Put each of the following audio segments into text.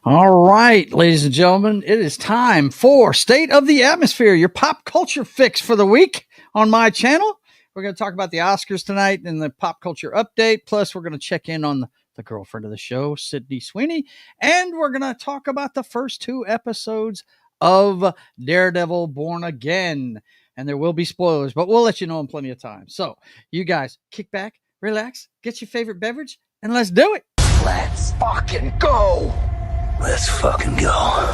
All right, ladies and gentlemen, it is time for State of the Atmosphere, your pop culture fix for the week on my channel. We're going to talk about the Oscars tonight and the pop culture update. Plus, we're going to check in on the girlfriend of the show, Sydney Sweeney. And we're going to talk about the first 2 episodes of Daredevil Born Again. And there will be spoilers, but we'll let you know in plenty of time. So, you guys, kick back, relax, get your favorite beverage, and let's do it. Let's fucking go. Let's fucking go.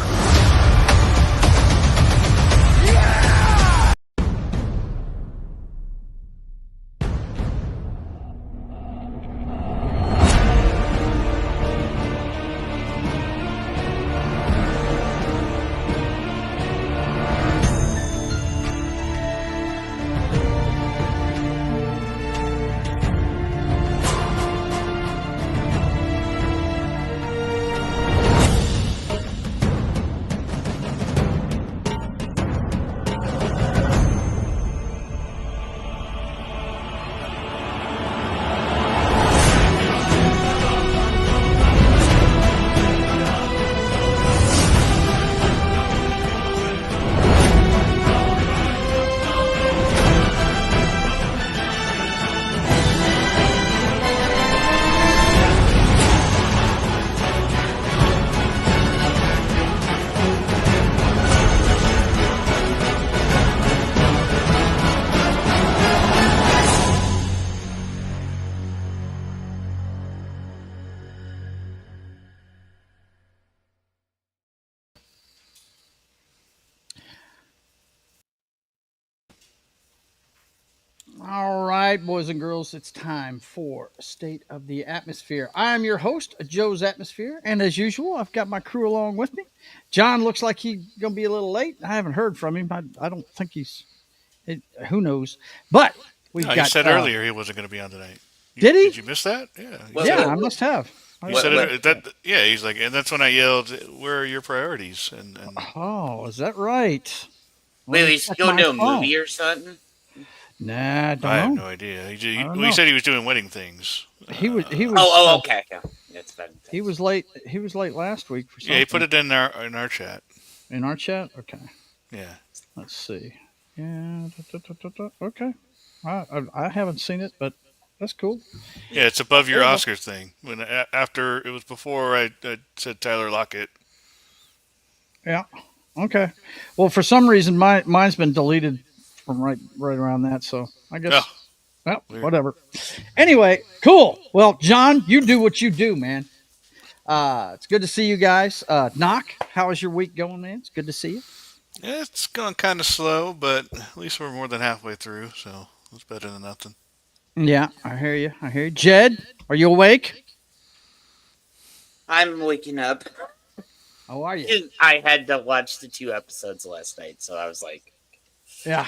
All right, boys and girls, it's time for State of the Atmosphere. I am your host, Joe's Atmosphere, and as usual, I've got my crew along with me. John looks like he's going to be a little late. I haven't heard from him. I don't think who knows? But we've got... He said earlier he wasn't going to be on tonight. Did he? Did you miss that? Yeah. I must have. He said it, yeah, he's like, and that's when I yelled, "Where are your priorities?" And oh, is that right? Wait, he's going to do a movie or something? Nah, I have no idea. He said he was doing wedding things. He was. Okay. That's fine. He was late. He was late last week for something. Yeah, he put it in our chat. In our chat, okay. Yeah. Let's see. Yeah. Okay. I haven't seen it, but that's cool. Yeah, it's above your Oscars thing. It was before I said Tyler Lockett. Yeah. Okay. Well, for some reason, mine's been deleted from right around that, so I guess. Well, whatever. Anyway, cool. Well, John, you do what you do, man. It's good to see you guys. Knock, how is your week going, man? It's good to see you. Yeah, it's going kind of slow, but at least we're more than halfway through, so it's better than nothing. Yeah, I hear you. Jed, are you awake? I'm waking up. How are you? I had to watch the 2 episodes last night, so I was like... Yeah.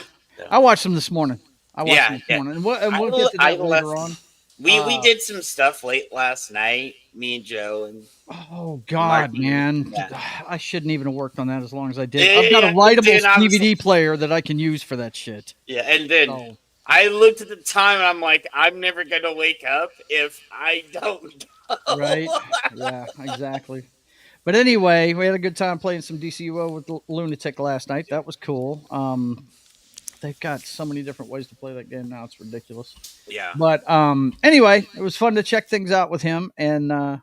I watched them this morning. And we'll get to that later on. We did some stuff late last night, me and Joe. And oh, God, Martin, man. Yeah. I shouldn't even have worked on that as long as I did. I've got a writable DVD player that I can use for that shit. Yeah, and then I looked at the time, and I'm like, I'm never going to wake up if I don't go. Right? Yeah, exactly. But anyway, we had a good time playing some DCUO with Lunatic last night. That was cool. They've got so many different ways to play that game now. It's ridiculous. Yeah. But anyway, it was fun to check things out with him. And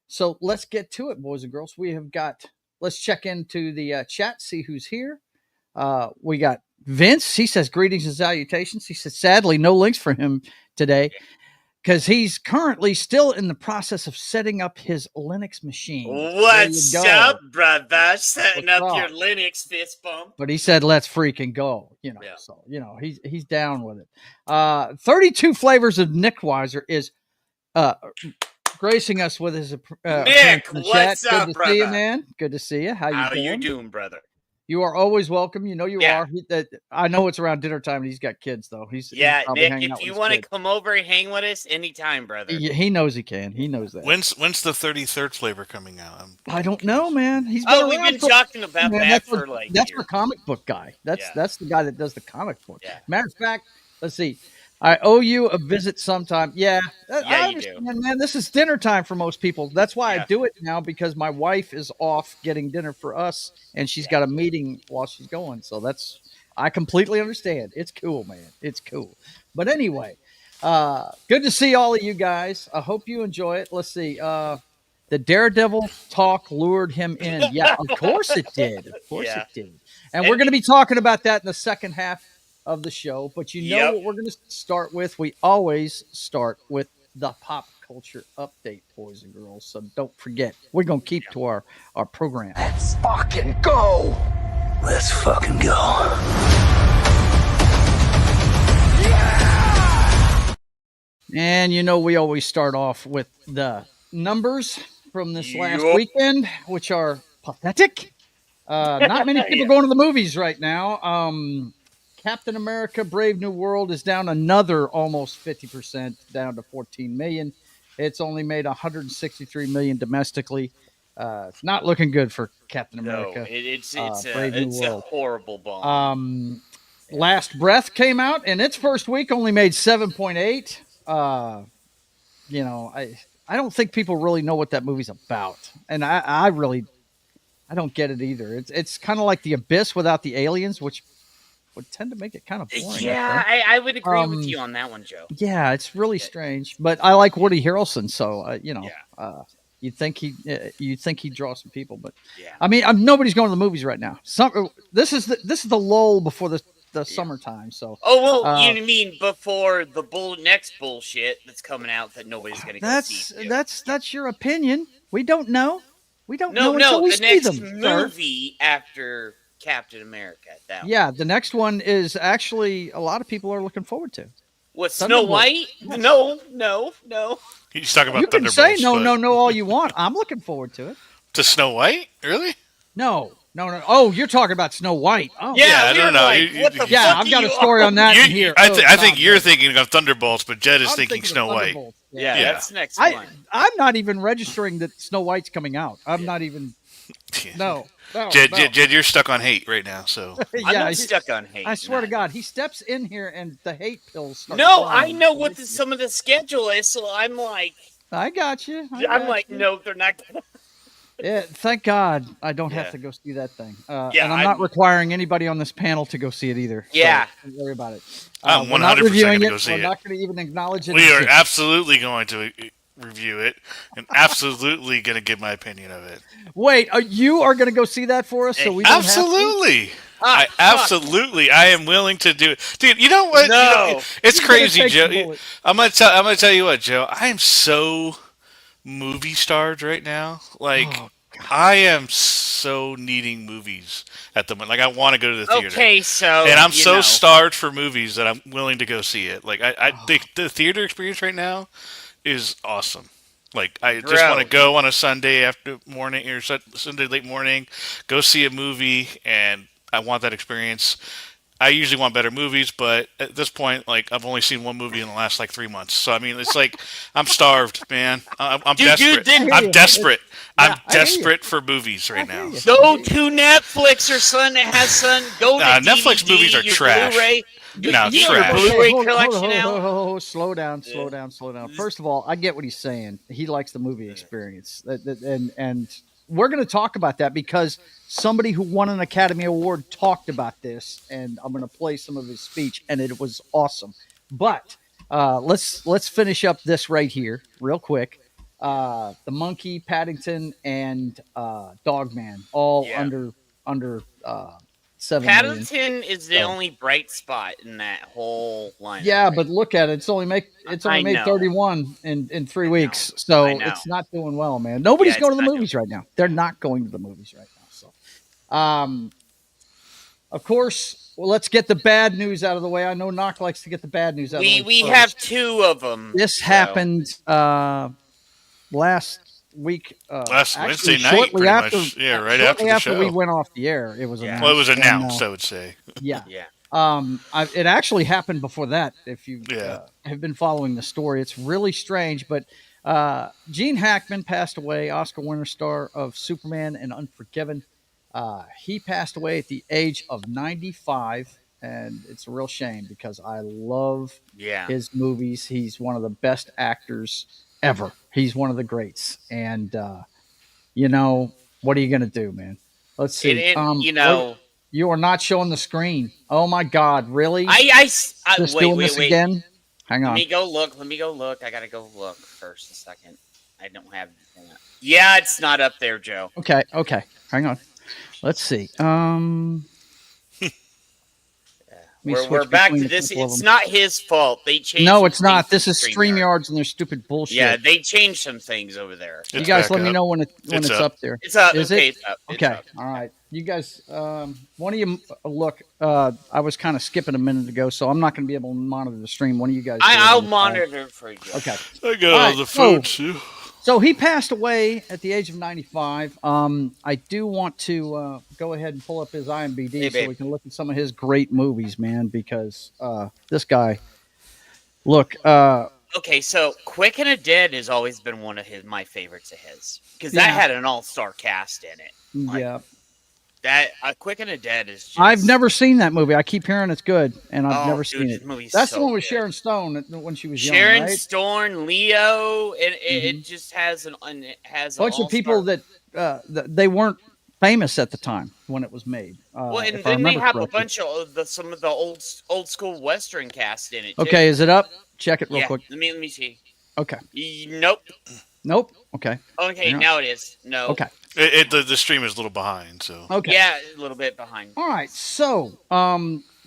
so let's get to it, boys and girls. Let's check into the chat, see who's here. We got Vince. He says, greetings and salutations. He says, sadly, no links for him today because he's currently still in the process of setting up his Linux machine. What's up, brother? Setting up your Linux fist bump. But he said, let's freaking go. So, he's down with it. 32 Flavors of Nick Weiser is gracing us with his Nick, what's up, Good to brother? see you, man. Good to see you. How you doing, brother? You are always welcome. You know you are. I know it's around dinner time, and he's got kids, though. He's Nick, if you want to come over and hang with us anytime, brother. He knows he can. He knows that. When's the 33rd flavor coming out? I don't know, man. We've been talking about that for that's our comic book guy. That's the guy that does the comic book. Yeah. Matter of fact, let's see. I owe you a visit sometime. Yeah, I you do. understand, man. This is dinner time for most people. That's why I Yeah. do it now, because my wife is off getting dinner for us, and she's got a meeting while she's going. So I completely understand. It's cool, man. It's cool. But anyway, good to see all of you guys. I hope you enjoy it. Let's see. The Daredevil talk lured him in. Yeah, of course it did. Of course Yeah. it did. And we're going to be talking about that in the second half of the show. But you know Yep. what we're going to start with? We always start with the pop culture update, boys and girls. So don't forget, we're going to keep to our program. Let's fucking go. Let's fucking go. And you know, we always start off with the numbers from this last Yup. weekend, which are pathetic. Not many people going to the movies right now. Captain America Brave New World is down another almost 50%, down to 14 million. It's only made 163 million domestically. Not looking good for Captain America. No, it's Brave New a World. horrible bomb. Last Breath came out, and its first week only made 7.8. You know, I don't think people really know what that movie's about, and I don't get it either. It's kind of like The Abyss without the aliens, which would tend to make it kind of boring. Yeah, I would agree with you on that one, Joe. Yeah, it's really strange, but I like Woody Harrelson, so you know, you'd think he'd draw some people, but Yeah. I mean, nobody's going to the movies right now. This is the lull before the summertime. So Oh well, you mean before the next bullshit that's coming out that nobody's going to go see? Too. That's your opinion. We don't know. We don't know No, until we the see next them. Sir. movie after Captain America. That Yeah, the next one is actually a lot of people are looking forward to. what Snow White? Yes. No. He's talking about You can Thunderbolts. say no but all you want. I'm looking forward to it. To Snow White? Really? No. Oh, you're talking about Snow White. Oh, Yeah, I we don't were know. Like, what the yeah. fuck I've got are a you story on that in here. I think you're thinking. thinking of Thunderbolts, but Jed is thinking Snow White. Yeah, Yeah. that's next one. I'm not even registering that Snow White's coming out. I'm not even. No. Jed, you're stuck on hate right now. So I'm not stuck on hate. I swear to God, he steps in here and the hate pills start. No, flying. I know what some of the schedule is, so I'm like, I got you. I'm like, no, they're not gonna. Yeah, thank God I don't have to go see that thing. Yeah, and I'm not requiring anybody on this panel to go see it either. Yeah. So don't worry about it. I'm We're not 100% reviewing gonna it. go see We're it. not going to even acknowledge it. we are absolutely going to review it and absolutely going to give my opinion of it. Wait, you are going to go see that for us? So we don't Absolutely. Ah, Absolutely, I am willing to do it, dude. You know what? No. You know, it's He's gonna crazy, take the Joe. bullet. I'm gonna tell you what, Joe. I am so movie starved right now. Like, Oh, I am so needing movies at the moment. Like, I want to go to the theater. Okay, so And I'm you so know. starved for movies that I'm willing to go see it. Like, I think the theater experience right now is awesome. Like, I just Bro. want to go on a Sunday after morning or Sunday late morning, go see a movie, and I want that experience. I usually want better movies, but at this point, like, I've only seen one movie in the last, 3 months. So, I mean, it's like, I'm starved, man. I'm Dude, desperate. then- I'm desperate. I'm I hear you. desperate for movies right now. you. Go to Netflix or go to Netflix DVD, movies are your trash. Blu-ray. No, You trash. know, Blu-ray Hold collection on. out. Slow down. First of all, I get what he's saying. He likes the movie experience, and we're going to talk about that because somebody who won an Academy Award talked about this, and I'm going to play some of his speech, and it was awesome. But let's finish up this right here, real quick. The Monkey, Paddington, and Dogman, all under 7 million. Paddington is the only bright spot in that whole lineup. Yeah, but look at it. It's only made know. 31 in 3 weeks, so I know. it's not doing well, man. Nobody's Yeah, going to it's the not movies right now. They're not going to the movies right now. So, of course, well, let's get the bad news out of the way. I know Knock likes to get the bad news out of the way. We first. have 2 of them. This so. happened last week. Last actually, Wednesday night, shortly pretty after, much. Yeah, right shortly after the show. we went off the air. It was Yeah. announced. Well, it was and, announced, I would say. yeah. Yeah. It actually happened before that. If you Yeah. have been following the story, it's really strange. But Gene Hackman passed away, Oscar winner star of Superman and Unforgiven. He passed away at the age of 95, and it's a real shame because I love Yeah. his movies. He's one of the best actors ever. He's one of the greats, and you know what are you gonna do, man? Let's see. You know, You are not showing the screen. Oh my God, really? Just wait, doing wait, this wait. again? Hang Let on. me go look. Let me go look. I gotta go look first a second. I don't have. Yeah, it's not up there, Joe. Okay, hang on. Let's see. We're back to this. It's not his fault. They changed. No, it's not. This is StreamYards and their stupid bullshit. Yeah, they changed some things over there. You guys let me know when it's up there. It's up. Is okay, it? it's up. It's Okay. up. All right. You guys, one of you look. I was kind of skipping a minute ago, so I'm not going to be able to monitor the stream. One of you guys. I'll monitor it for you. Okay. I got all the food too. So he passed away at the age of 95. I do want to go ahead and pull up his IMDb so we can look at some of his great movies, man, because this guy, look. Okay, so Quick and a Dead has always been one of my favorites of his because that had an all-star cast in it. Yeah. That Quick and a Dead is just... I've never seen that movie. I keep hearing it's good, and I've never seen it. That's so the one with good. Sharon Stone when she was young, Sharon right? Stone, Leo, and it just has a bunch of people that they weren't famous at the time when it was made. Well, and then they have a bunch of some of the old school Western cast in it. Too. Okay, is it up? Check it real quick. Let me see. Okay. Nope. Okay. Okay, now it is. No. Okay. The stream is a little behind, so. Okay. Yeah, a little bit behind. All right. So,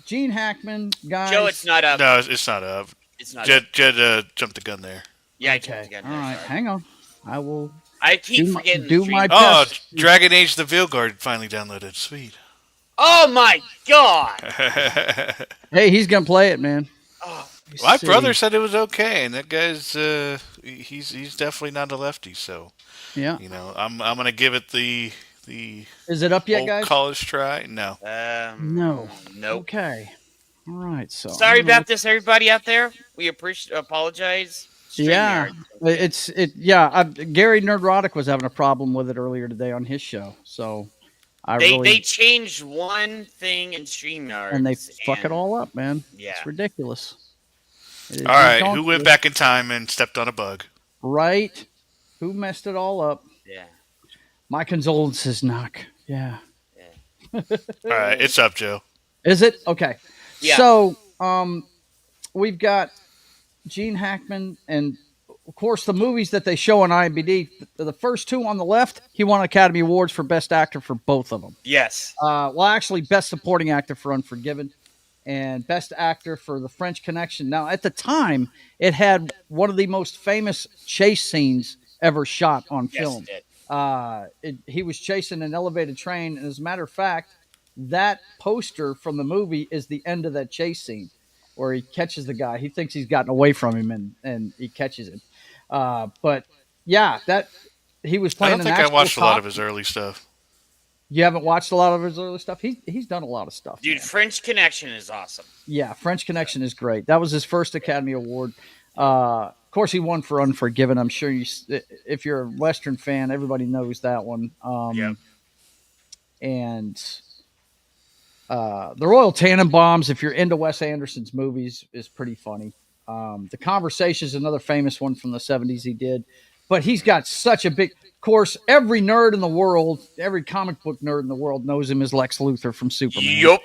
Gene Hackman, guys. Joe, it's not up. No, it's not up. It's not Jed, up. Jed jumped the gun there. Yeah, I jumped the gun there. All right, hang on. I will. I keep forgetting. Do my best. Oh, Dragon Age: The Veilguard finally downloaded. Sweet. Oh my God! Hey, he's gonna play it, man. Oh, my brother said it was okay, and that guy's he's definitely not a lefty, so yeah. You know, I'm gonna give it the Is it up yet, old guys? college try. No. No. Nope. Okay. All right. So sorry about this, everybody out there. We apologize. Yeah, Yeah, Gary Nerdrotic was having a problem with it earlier today on his show, so they changed one thing in StreamYard and they fuck it all up, man. Yeah, it's ridiculous. All right, who went back in time and stepped on a bug? Right, who messed it all up? Yeah, my condolences, Knock. Yeah. All right, it's up, Joe. Is it okay? Yeah. So, we've got Gene Hackman, and of course the movies that they show on IMDb, the first two on the left, he won Academy Awards for Best Actor for both of them. Yes. Well, actually, Best Supporting Actor for Unforgiven and Best Actor for The French Connection. Now, at the time, it had one of the most famous chase scenes ever shot on film. He was chasing an elevated train, and as a matter of fact, that poster from the movie is the end of that chase scene, where he catches the guy. He thinks he's gotten away from him, and he catches him. But yeah, that he was playing. I don't think I watched a lot of his early stuff. You haven't watched a lot of his early stuff? He's done a lot of stuff. Dude, man. French Connection is awesome. Yeah, French Connection is great. That was his first Academy Award. Of course, he won for Unforgiven. I'm sure if you're a Western fan, everybody knows that one. And The Royal Tannenbaums, if you're into Wes Anderson's movies, is pretty funny. The Conversation is another famous one from the 70s he did. But he's got such a big... Of course, every nerd in the world, every comic book nerd in the world knows him as Lex Luthor from Superman. Yup.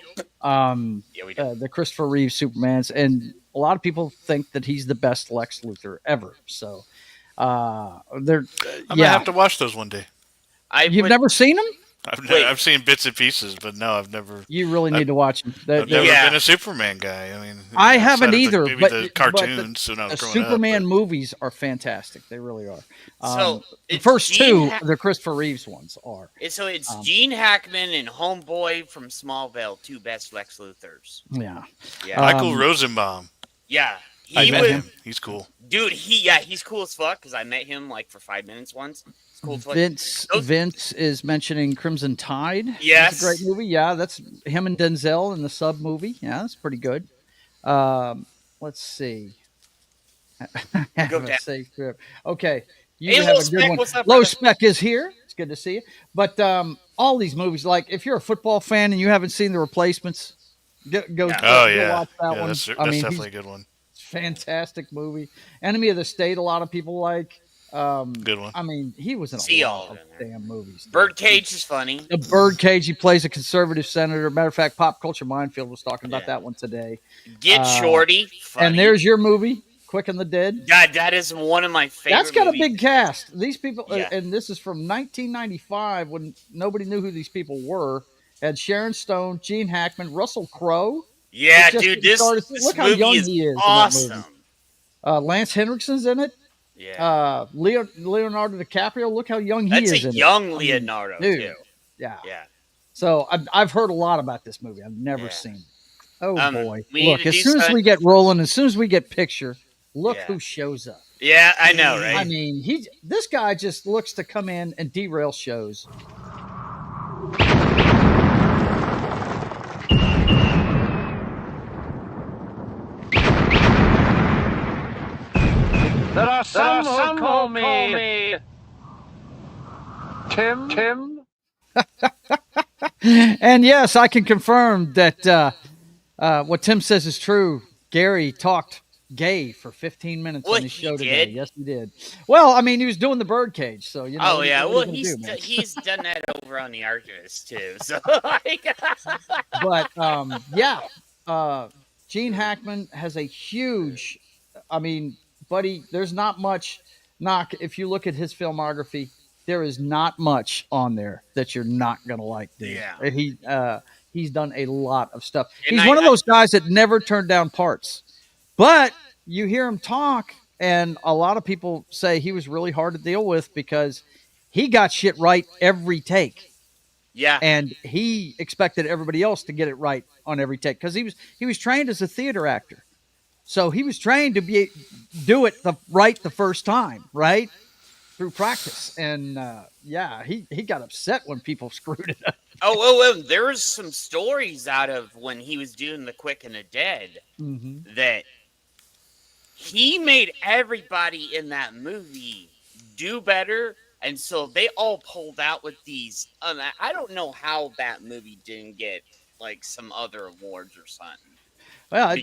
We do. The Christopher Reeve Supermans. And a lot of people think that he's the best Lex Luthor ever. So, I'm going to have to watch those one day. You've never seen them? I've seen bits and pieces, but no, I've never. You really need to watch them. I've never been a Superman guy. I mean, I haven't either. Maybe the cartoons. The Superman movies are fantastic. They really are. So the first two, the Christopher Reeves ones, are. So it's Gene Hackman and Homeboy from Smallville, two best Lex Luthors. Yeah. Michael Rosenbaum. Yeah. I met him. He's cool. Dude, he's cool as fuck because I met him like for 5 minutes once. It's cool as fuck. Vince is mentioning Crimson Tide. Yes. It's a great movie. Yeah, that's him and Denzel in the Sub movie. Yeah, that's pretty good. Let's see. Go down. Safe trip. Okay. Hey, have a good one. What's up, Low brother? Spec is here. It's good to see you. But all these movies, like if you're a football fan and you haven't seen The Replacements, Go yeah. watch that one. That's I mean, definitely a good one. fantastic movie. Enemy of the State, a lot of people like. Good one. I mean, he was in See a all lot of of them. damn movies. Birdcage is funny. The Birdcage, he plays a conservative senator. Matter of fact, Pop Culture Minefield was talking about that one today. Get Shorty, funny. And there's your movie, Quick and the Dead. That is one of my favorite. That's got movies. a big cast. These people, and this is from 1995 when nobody knew who these people were. Had Sharon Stone, Gene Hackman, Russell Crowe. Yeah, dude, look how young he is awesome. in that movie. Lance Henriksen's in it. Yeah. Leonardo DiCaprio. Look how young he is. That's a young Leonardo too. Yeah. Yeah. So I've heard a lot about this movie. I've never seen it. Oh boy! Look, as soon as we get rolling, as soon as we get picture, look who shows up. Yeah, I know, right? I mean, this guy just looks to come in and derail shows. There are some who call me Tim. And yes, I can confirm that what Tim says is true. Gary talked gay for 15 minutes on his show today. Yes, he did. Well, I mean, he was doing the Birdcage, so you know. Oh yeah, well he's done that over on the Archivist too. So, but Gene Hackman has a huge. I mean, buddy, there's not much knock. If you look at his filmography, there is not much on there that you're not gonna like, dude. Yeah. He's done a lot of stuff. And he's one of those guys that never turned down parts. But you hear him talk, and a lot of people say he was really hard to deal with because he got shit right every take. Yeah. And he expected everybody else to get it right on every take because he was trained as a theater actor. So he was trained to do it right the first time, right? Through practice. And he got upset when people screwed it up. There was some stories out of when he was doing The Quick and the Dead that he made everybody in that movie do better, and so they all pulled out with these. I don't know how that movie didn't get like some other awards or something. Well,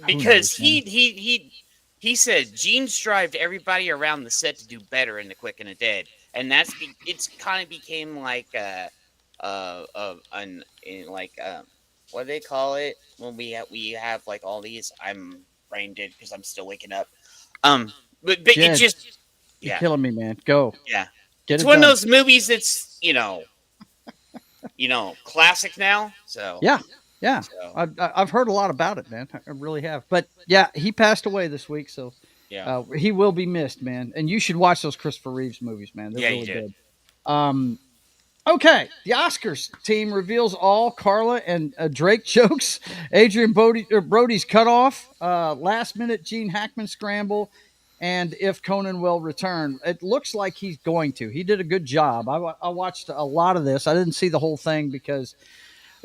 because he said Gene strived everybody around the set to do better in The Quick and the Dead, and it's kind of became like what do they call it when we have like all these? I'm brain dead because I'm still waking up. But Jed, it just you're killing me, man. Go. Yeah, it's one of those movies that's classic now. So yeah. So. I've heard a lot about it, man. I really have. But yeah, he passed away this week, so he will be missed, man. And you should watch those Christopher Reeves movies, man. They're really good. Okay, the Oscars team reveals all Carla and Drake jokes. Adrian Brody's cutoff. Last minute Gene Hackman scramble. And if Conan will return. It looks like he's going to. He did a good job. I watched a lot of this. I didn't see the whole thing because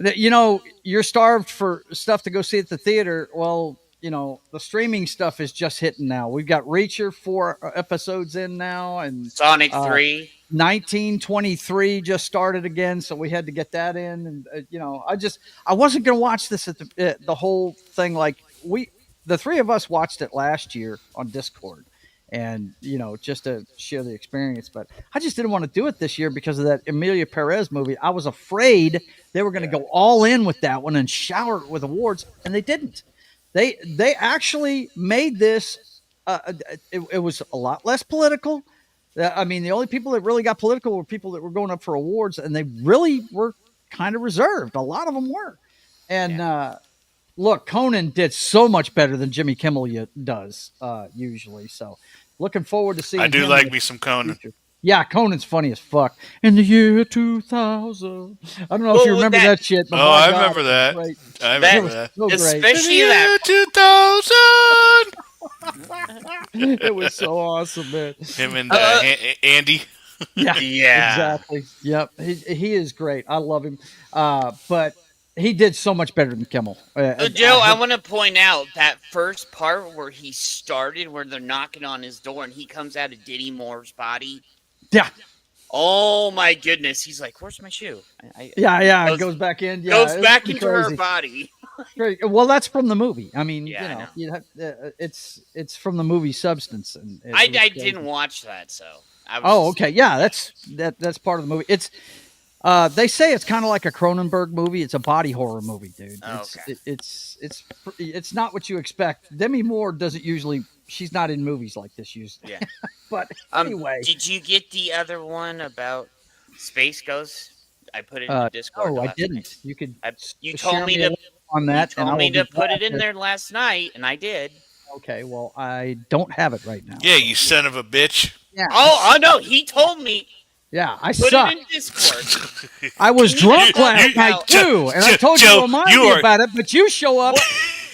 you're starved for stuff to go see at the theater. Well, the streaming stuff is just hitting now. We've got Reacher 4 episodes in now, and Sonic 3. 1923 just started again, so we had to get that in. And I wasn't going to watch this at the whole thing. Like the three of us watched it last year on Discord, and just to share the experience. But I just didn't want to do it this year because of that Emilia Perez movie. I was afraid they were going to go all in with that one and shower it with awards, and they didn't. They actually made this. It was a lot less political. I mean, the only people that really got political were people that were going up for awards, and they really were kind of reserved. A lot of them were. And look, Conan did so much better than Jimmy Kimmel does usually. So looking forward to seeing. I do like me some Conan. Future. Yeah, Conan's funny as fuck. In the year 2000. I don't know if you remember that shit. But I remember that. I remember that. So Especially in the year 2000. It was so awesome, man. Him and Andy. Yeah, yeah, exactly. Yep, he is great. I love him. But he did so much better than Kimmel. Joe, I want to point out that first part where he started, where they're knocking on his door, and he comes out of Diddy Moore's body. Yeah. Oh my goodness! He's like, "Where's my shoe?" Yeah, Goes, it goes back in. Yeah, goes it's back pretty into her crazy. body. Well, that's from the movie. I mean, Yeah, I know. you have, it's from the movie Substance, and it I was crazy. didn't watch that, so I was. Oh, okay, yeah, that's part of the movie. It's they say it's kind of like a Cronenberg movie. It's a body horror movie, dude. Oh, It's okay. it's not what you expect. Demi Moore doesn't usually. She's not in movies like this usually. Yeah. But anyway, Did you get the other one about Space Ghost? I put it in the Discord. no, I last didn't. night. You could You share told me me a to. link on You that, and I told will me be to put it glad in there last night, and I did. Okay, well, I don't have it right now. Yeah, you son of a bitch. Yeah. Oh no! He told me Yeah, I put suck. it in Discord. I was drunk You- last now- night too, and I told you Joe, to remind you me are- about it, but you show up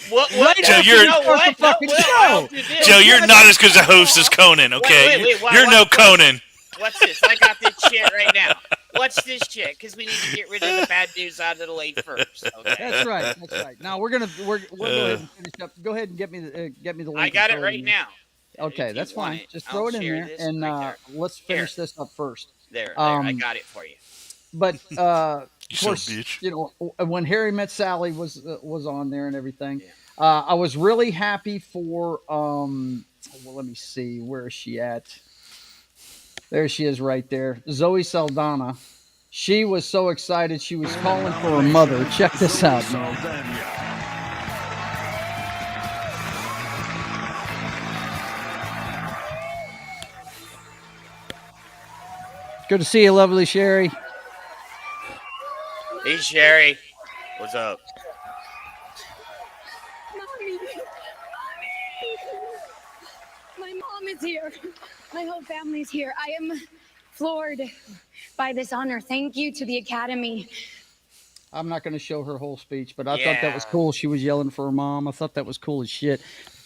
What? right Joe, after you're- you know start what? the fucking No, show. I'll do this. Joe, you're not as good as a host as Conan, okay? Wait, You're no Conan. What's this? I got this shit right now. What's this shit? Because we need to get rid of the bad news out of the way first. Okay. That's right. That's right. Now we're go ahead and finish up. Go ahead and get me the link. I got and it throw right in. now. Okay, If that's you want fine. it, Just I'll throw it in share there, this and right there. let's finish this up first. There, I got it for you. But of You son of a course, bitch. you know, when Harry Met Sally was on there and everything, Yeah. I was really happy for. Well, let me see, where is she at? There she is, right there, Zoe Saldana. She was so excited. She was calling for her mother. Check this out, man. Good to see you, lovely Sherry. Hey, Sherry. What's up? Mommy. My mom is here. My whole family's here. I am floored by this honor. Thank you to the Academy. I'm not going to show her whole speech, but I thought that was Yeah. cool. She was yelling for her mom. I thought that was cool as shit.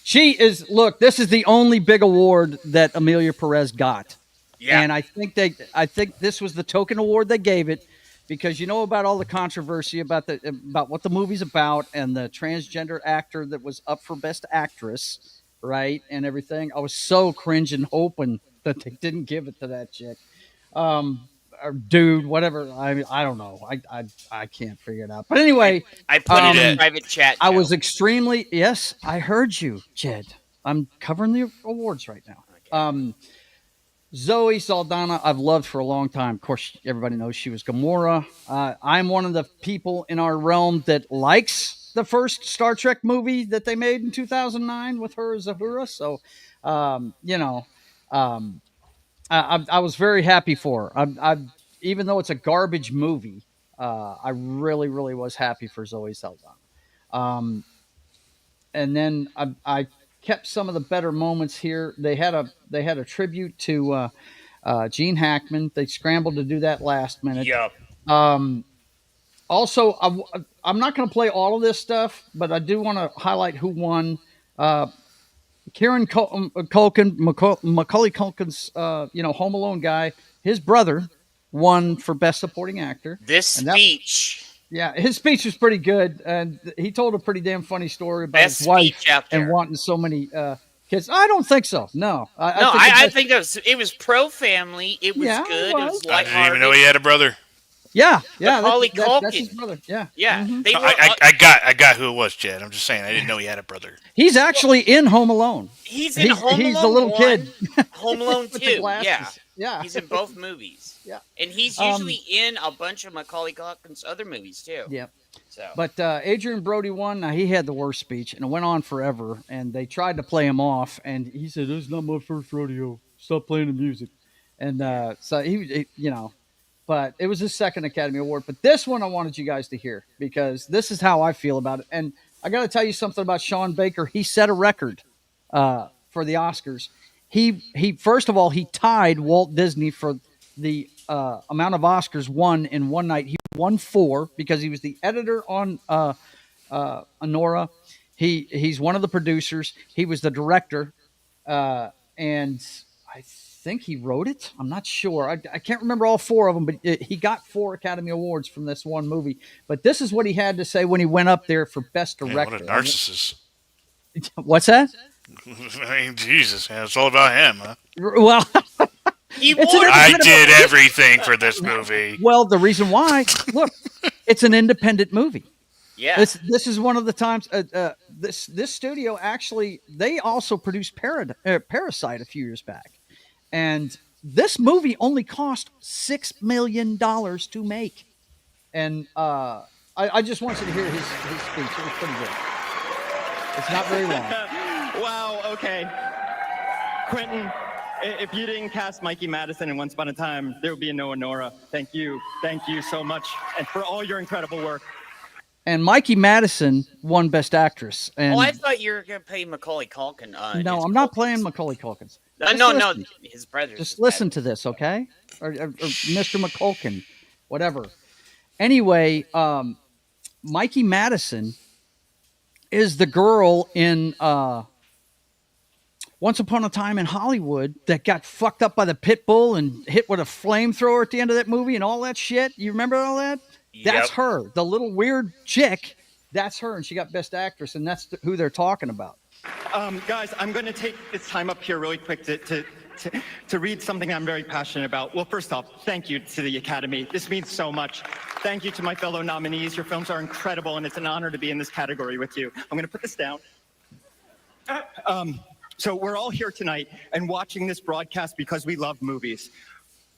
She is, look, this is the only big award that Amelia Perez got. Yeah. And I think this was the token award they gave it, because you know about all the controversy about what the movie's about, and the transgender actor that was up for Best Actress, right, and everything. I was so cringe and hoping that they didn't give it to that chick. Or dude, whatever. I don't know. I can't figure it out. But anyway, I put it in um, private chat. I Joe. was extremely, yes, I heard you, Jed. I'm covering the awards right now. Okay. Zoe Saldana, I've loved for a long time. Of course, everybody knows she was Gamora. I'm one of the people in our realm that likes the first Star Trek movie that they made in 2009 with her as Uhura. So, you know, I was very happy for her. Even though it's a garbage movie, I really, really was happy for Zoe Saldana. And then I kept some of the better moments here. They had a tribute to Gene Hackman. They scrambled to do that last minute. Yup. Also, I'm not going to play all of this stuff, but I do want to highlight who won. Kieran Culkin, Macaulay Culkin's, Home Alone guy, his brother won for Best Supporting Actor. This And that- speech. Yeah, his speech was pretty good, and he told a pretty damn funny story about Best his wife speech out there. and wanting so many kids. I don't think so. No, I think it was pro family. It was Yeah, it good. It was. was I didn't even lighthearted. know he had a brother. Yeah, Macaulay that's his Culkin. brother. Yeah, Yeah, Mhm. they were. I got who it was, Chad. I'm just saying I didn't know he had a brother. He's actually in Home Alone. He's in Home Alone. He's the little 1, kid. Home Alone With the 2. glasses. Yeah, Yeah. he's in both movies. Yeah. And he's usually in a bunch of Macaulay Culkin's other movies too. Yeah. So. But Adrian Brody won. Now, he had the worst speech, and it went on forever. And they tried to play him off, and he said, "This is not my first rodeo. Stop playing the music." And so he, but it was his second Academy Award. But this one I wanted you guys to hear, because this is how I feel about it. And I got to tell you something about Sean Baker. He set a record for the Oscars. He first of all, he tied Walt Disney for the amount of Oscars won in one night. He won 4 because he was the editor on Anora. He's one of the producers. He was the director, and I think he wrote it. I'm not sure. I can't remember all 4 of them, but he got 4 Academy Awards from this one movie. But this is what he had to say when he went up there for Best Man, Director. what a narcissist. What's that? I mean, Jesus, man, it's all about him, huh? Well, He It's an wore. I independent- did everything for this movie. Well, the reason why, look, it's an independent movie. Yeah. This is one of the times. This studio actually, they also produced Parasite a few years back, and this movie only cost $6 million to make. And I just want you to hear his speech. It was pretty good. It's not very long. Wow, okay. Quentin, if you didn't cast Mikey Madison in Once Upon a Time, there would be a Noah Nora. Thank you. Thank you so much. And for all your incredible work. And Mikey Madison won Best Actress. And I thought you were going to play Macaulay Culkin. no, I'm not playing Macaulay Culkin. No, his brother. Just listen to this, okay? Or Mr. McCulkin, whatever. Anyway, Mikey Madison is the girl in Once Upon a Time in Hollywood that got fucked up by the pit bull and hit with a flamethrower at the end of that movie and all that shit. You remember all that? That's her. The little weird chick, that's her. And she got Best Actress, and that's who they're talking about. Guys, I'm going to take this time up here really quick to read something I'm very passionate about. Well, first off, thank you to the Academy. This means so much. Thank you to my fellow nominees. Your films are incredible, and it's an honor to be in this category with you. I'm going to put this down. So we're all here tonight and watching this broadcast because we love movies.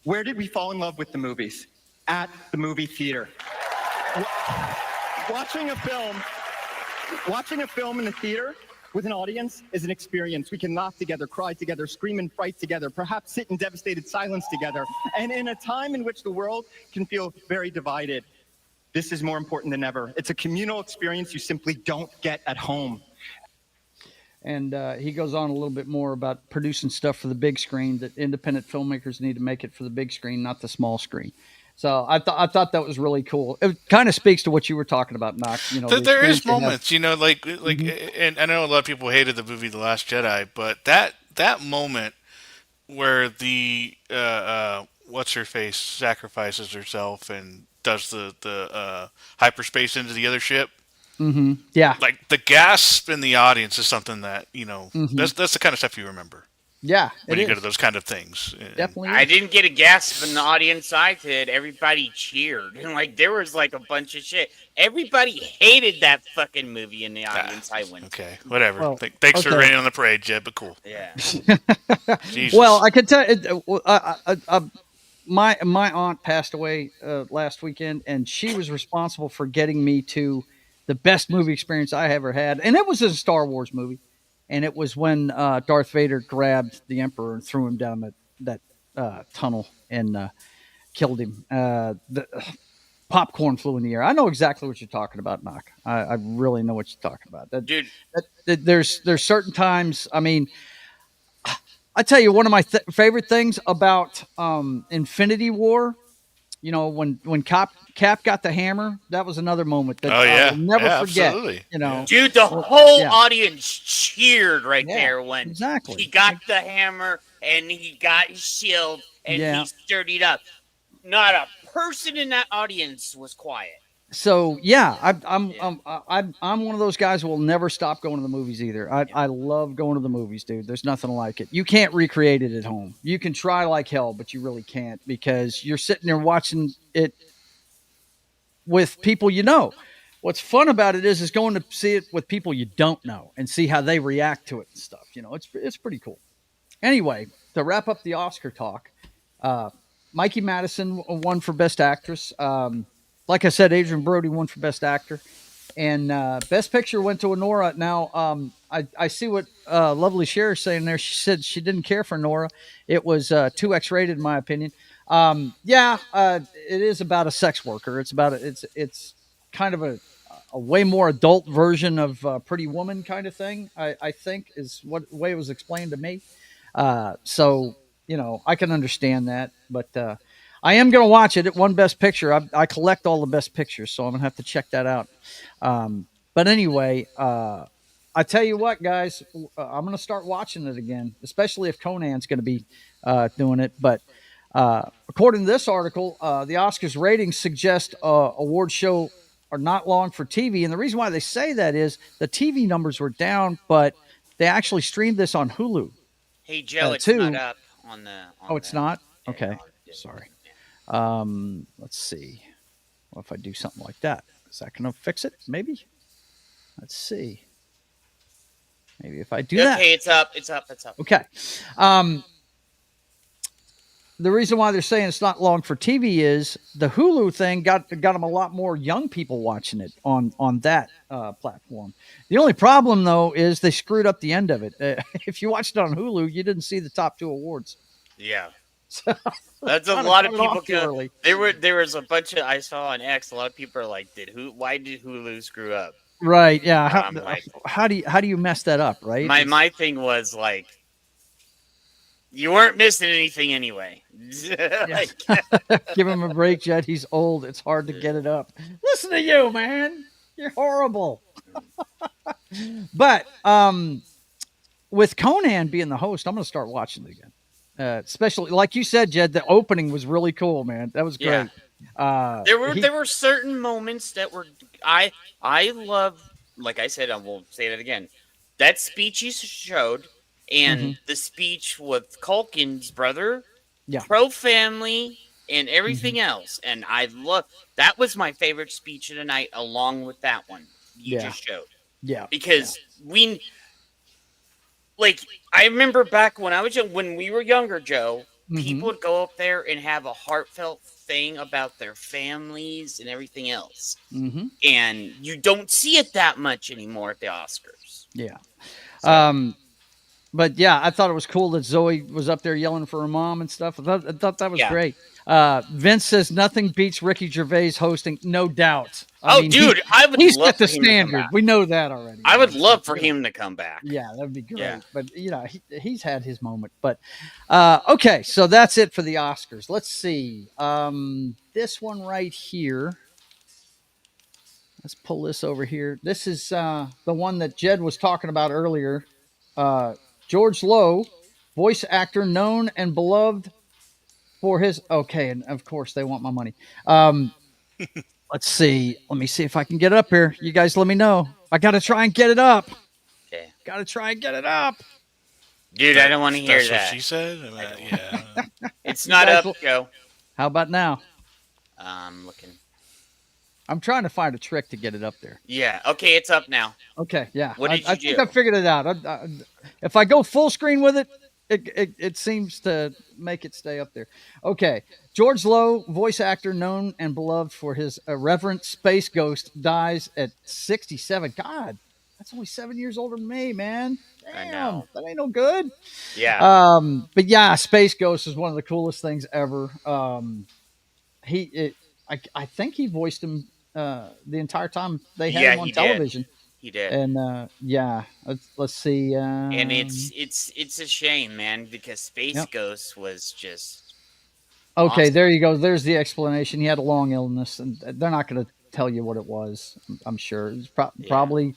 Where did we fall in love with the movies? At the movie theater. Watching a film in the theater with an audience is an experience. We can laugh together, cry together, scream and fright together, perhaps sit in devastated silence together. And in a time in which the world can feel very divided, this is more important than ever. It's a communal experience you simply don't get at home. And he goes on a little bit more about producing stuff for the big screen, that independent filmmakers need to make it for the big screen, not the small screen. So I thought that was really cool. It kind of speaks to what you were talking about, Knox. You know, There is moments, like, and I know a lot of people hated the movie The Last Jedi, but that moment where the what's her face sacrifices herself and does the hyperspace into the other ship. Mm-hmm. Yeah, like the gasp in the audience is something that that's the kind of stuff you remember. Yeah, when you go to those kind of things. Definitely. I didn't get a gasp in the audience I did. Everybody cheered. And there was a bunch of shit. Everybody hated that fucking movie in the audience I went to. Okay, whatever. Well, Thanks for raining on the parade, Jed, but cool. Yeah. Well, I could tell my aunt passed away last weekend, and she was responsible for getting me to the best movie experience I ever had. And it was a Star Wars movie. And it was when Darth Vader grabbed the Emperor and threw him down that tunnel and killed him. The popcorn flew in the air. I know exactly what you're talking about, Knock. I really know what you're talking about. Dude. There's certain times, I mean, I tell you, one of my favorite things about Infinity War, when Cap got the hammer, that was another moment that I will never forget. Absolutely. Dude, the whole audience cheered there when exactly. he got the hammer and he got his shield and he sturdied up. Not a person in that audience was quiet. So yeah, I'm one of those guys who will never stop going to the movies either. I love going to the movies, dude. There's nothing like it. You can't recreate it at home. You can try like hell, but you really can't, because you're sitting there watching it with people you know. What's fun about it is going to see it with people you don't know and see how they react to it and stuff. It's pretty cool. Anyway, to wrap up the Oscar talk, Mikey Madison won for Best Actress. Like I said, Adrian Brody won for Best Actor. And Best Picture went to Nora. Now, I see what Lovely Cher is saying there. She said she didn't care for Nora. It was 2X rated, in my opinion. It is about a sex worker. It's about it's kind of a way more adult version of Pretty Woman kind of thing, I think, is what way it was explained to me. So, I can understand that. But I am going to watch it. It won Best Picture. I collect all the Best Pictures, so I'm going to have to check that out. But anyway, I tell you what, guys, I'm going to start watching it again, especially if Conan's going to be doing it. But according to this article, the Oscars ratings suggest award show are not long for TV. And the reason why they say that is the TV numbers were down, but they actually streamed this on Hulu. Hey, Joe, it's not up on the... It's not? Okay. Sorry. Let's see. Well, if I do something like that, is that going to fix it? Maybe. Let's see. Maybe if I do that. Okay, it's up. It's up. It's up. Okay. The reason why they're saying it's not long for TV is the Hulu thing got them a lot more young people watching it on that platform. The only problem though is they screwed up the end of it. If you watched it on Hulu, you didn't see the top 2 awards. Yeah. So That's a lot of cut it off people. too early. There was a bunch of I saw on X. A lot of people are like, why did Hulu screw up? Right? Yeah. Like, how do you mess that up? Right. My thing was like, you weren't missing anything anyway. Like, give him a break, Jed. He's old. It's hard to get it up. Listen to you, man. You're horrible. But with Conan being the host, I'm going to start watching it again. Especially, like you said, Jed, the opening was really cool, man. That was great. Yeah. There were certain moments that were I love. Like I said, I will say that again. That speech he showed, and the speech with Culkin's brother, pro-family, and everything else, and I love that was my favorite speech of the night, along with that one you just showed. Yeah, because I remember back when I was young, when we were younger, Joe, people would go up there and have a heartfelt thing about their families and everything else. And you don't see it that much anymore at the Oscars. Yeah. But yeah, I thought it was cool that Zoe was up there yelling for her mom and stuff. I thought that was great. Vince says nothing beats Ricky Gervais hosting, no doubt. I mean, dude, he's set the standard. We know that already. I would love for him to come back. Yeah, that would be great. Yeah. But he's had his moment. But okay, so that's it for the Oscars. Let's see. This one right here. Let's pull this over here. This is the one that Jed was talking about earlier. George Lowe, voice actor known and beloved for his... Okay, and of course they want my money. Let's see. Let me see if I can get it up here. You guys let me know. I got to try and get it up. Okay. Got to try and get it up. Dude, I don't want to hear That's that. what she said? Yeah. It's not up, Joe. How about now? I'm looking. I'm trying to find a trick to get it up there. Yeah. Okay, it's up now. Okay, yeah. What did you do? I think I figured it out. If I go full screen with it, it seems to make it stay up there. Okay. George Lowe, voice actor known and beloved for his irreverent space ghost, dies at 67. God, that's only 7 years older than me, man. Damn, I know. That ain't no good. Yeah. But yeah, Space Ghost is one of the coolest things ever. I think he voiced him the entire time they had him on television. He did. And let's see. And it's a shame, man, because Space Ghost was just okay. awesome. There you go. There's the explanation. He had a long illness, and they're not going to tell you what it was. I'm sure it's probably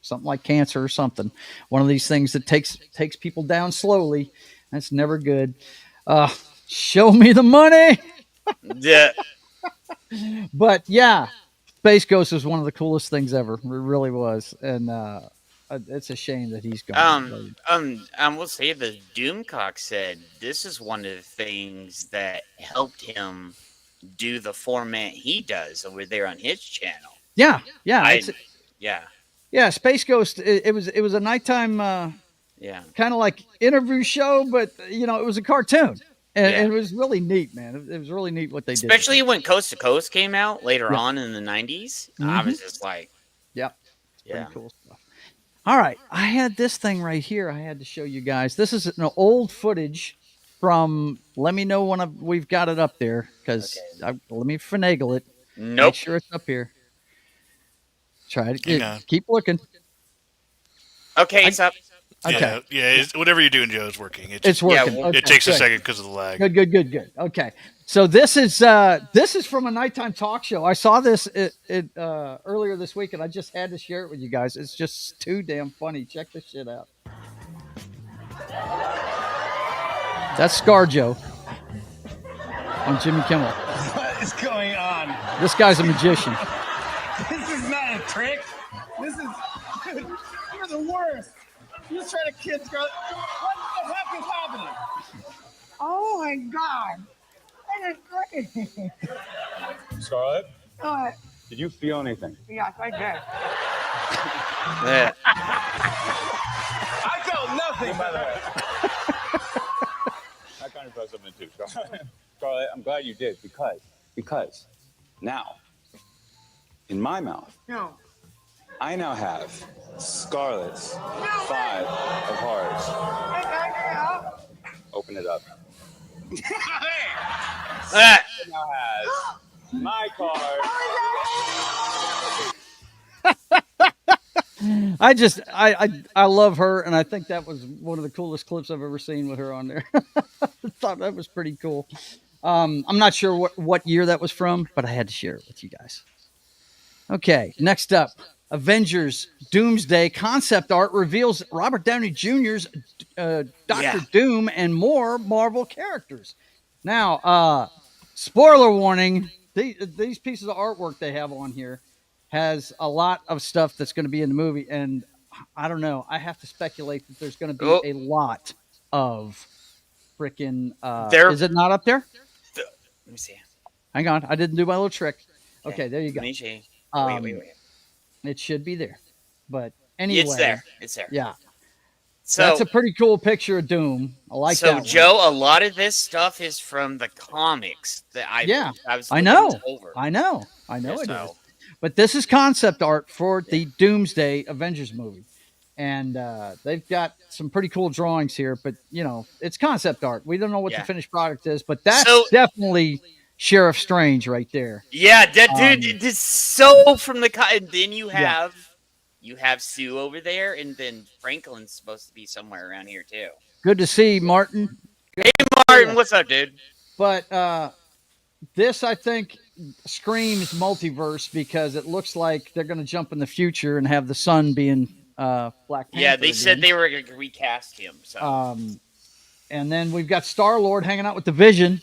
something like cancer or something. One of these things that takes people down slowly. That's never good. Show me the money. Yeah. But yeah, Space Ghost was one of the coolest things ever. It really was, and it's a shame that he's gone. I will say that Doomcock said this is one of the things that helped him do the format he does over there on his channel. Yeah. Space Ghost. It was a nighttime, kind of like interview show, but it was a cartoon. And it was really neat, man. It was really neat what they did. Especially when Coast to Coast came out later on in the 90s. I was just like... Pretty cool stuff. All right. I had this thing right here I had to show you guys. This is an old footage from... Let me know when we've got it up there, because let me finagle it. Nope. Make sure it's up here. Try it. Keep looking. Okay, it's up. Okay. Yeah. Whatever you're doing, Joe, is working. It's working. It takes a second because of the lag. Good. Okay. So this is from a nighttime talk show. I saw this earlier this week, and I just had to share it with you guys. It's just too damn funny. Check this shit out. That's ScarJo on Jimmy Kimmel. What is going on? This guy's a magician. This is not a trick. This is... Dude, you're the worst. You're trying to kids, girl. What the heck is happening? Oh my God. That is great. Scarlett, What? did you feel anything? Yes, I did. Yeah. I felt nothing, by the way. I kind of felt something too, Scarlett. Scarlett, I'm glad you did because now, in my mouth, No. I now have Scarlett's 5 of hearts. Open it up. Ah, It now has my card. I love her, and I think that was one of the coolest clips I've ever seen with her on there. I thought that was pretty cool. I'm not sure what year that was from, but I had to share it with you guys. Okay, next up, Avengers Doomsday concept art reveals Robert Downey Jr.'s Doctor Doom and more Marvel characters. Now, spoiler warning, these pieces of artwork they have on here has a lot of stuff that's going to be in the movie, and I don't know. I have to speculate that there's going to be a lot of freaking. Is it not up there? Let me see. Hang on, I didn't do my little trick. Okay, there you go. Let me see. Wait. It should be there, but anyway, It's there. Yeah. So That's a pretty cool picture of Doom. I like that. So, one. Joe, a lot of this stuff is from the comics that I was I know. over. I know Yeah, it so- is. But this is concept art for the Doomsday Avengers movie. And they've got some pretty cool drawings here, but, you know, it's concept art. We don't know what the finished product is, but that's definitely Sheriff Strange right there. Yeah, dude, it's so from the and then you have Sue over there, and then Franklin's supposed to be somewhere around here too. Good to see Martin. Hey, Martin, what's up, dude? But this, I think, screams multiverse because it looks like they're going to jump in the future and have the Sun being Black Panther. Yeah, they said they were going to recast him. So. And then we've got Star-Lord hanging out with the Vision.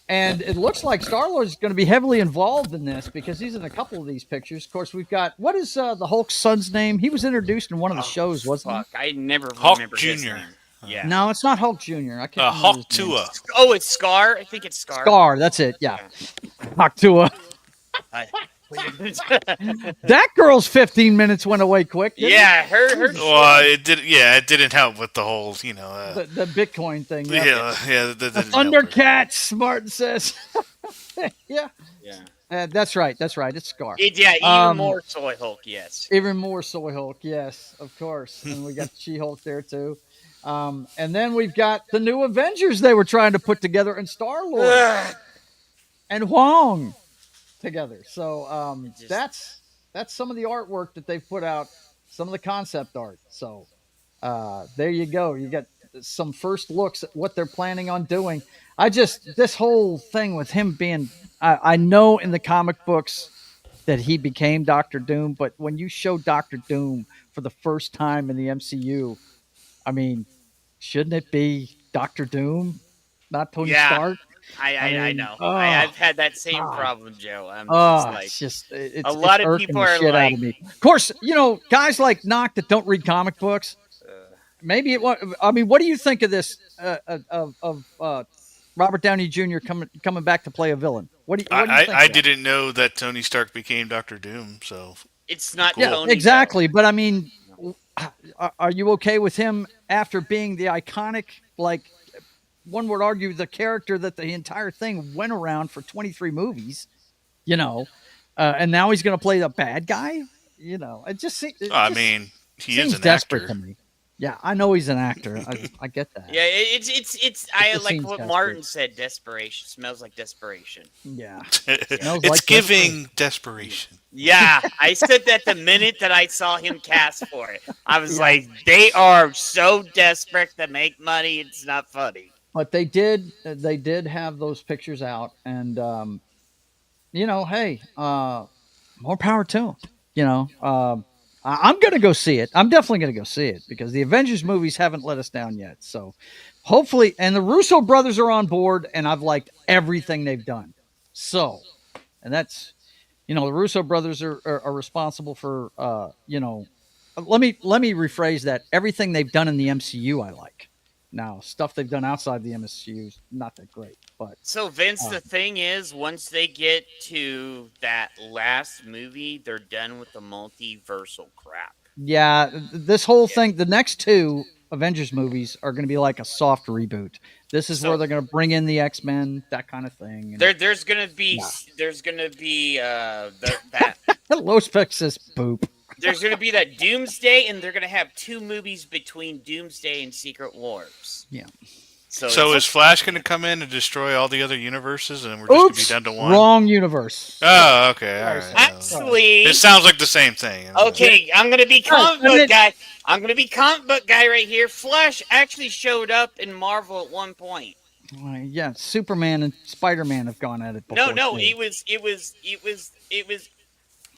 And it looks like Star-Lord is going to be heavily involved in this because he's in a couple of these pictures. Of course, we've got, what is the Hulk's son's name? He was introduced in one of the shows, wasn't he? I never Hulk remember Jr. his name. Yeah. No, it's not Hulk Jr. I can't Hulk Tua. Oh, it's Scar? I think it's Scar. Scar, that's it, yeah. Hulk Tua. That girl's 15 minutes went away quick. Yeah, her. Well, it did. Yeah, it didn't help with the whole, you know. The Bitcoin thing. Yeah. The Thundercats, Martin says. Yeah. That's right. It's Scar. Even more Soy Hulk, yes. Even more Soy Hulk, yes, of course. And we got She-Hulk there too. And then we've got the new Avengers they were trying to put together, and Star-Lord and Wong together. So that's some of the artwork that they've put out, some of the concept art. So there you go. You got some first looks at what they're planning on doing. This whole thing with him being, I know in the comic books that he became Doctor Doom, but when you show Doctor Doom for the first time in the MCU, I mean, shouldn't it be Doctor Doom, not Tony Stark? I know. I've had that same problem, Joe. I'm it's a lot of people are like, of course, you know, guys like Knock that don't read comic books. Maybe it was. I mean, what do you think of this? Of Robert Downey Jr. coming back to play a villain? What do you think? I didn't know that Tony Stark became Doctor Doom, so it's not. Cool. Tony exactly. But I mean, are you okay with him after being the iconic, like one would argue, the character that the entire thing went around for 23 movies, you know, and now he's going to play the bad guy? You know, it just seems. I mean, he is an desperate actor. To me. Yeah, I know he's an actor. I get that. Yeah, it's I like what desperate. Martin said. Desperation smells like desperation. Yeah, it's like giving desperation. Yeah, I said that the minute that I saw him cast for it. I was like, they are so desperate to make money. It's not funny. But they did have those pictures out, and you know, hey, more power to them. You know, I'm going to go see it. I'm definitely going to go see it because the Avengers movies haven't let us down yet. So hopefully, and the Russo brothers are on board, and I've liked everything they've done. So, and that's, you know, the Russo brothers are responsible for, you know, let me rephrase that. Everything they've done in the MCU, I like. Now, stuff they've done outside the MSU is not that great, but So Vince, the thing is, once they get to that last movie, they're done with the multiversal crap. yeah, this whole thing, the next two Avengers movies are going to be like a soft reboot. This is where they're going to bring in the X-Men, that kind of thing. And there's gonna be that low spec says boop. there's gonna be that Doomsday, and they're gonna have 2 movies between Doomsday and Secret Wars. Yeah. So is Flash going to come in and destroy all the other universes, and we're just going to be down to one? Wrong universe. Oh, okay. All right. Actually, it sounds like the same thing. Okay, I'm going to be comic book guy. I'm going to be comic book guy right here. Flash actually showed up in Marvel at one point. Yeah, Superman and Spider-Man have gone at it before. No, too. it was.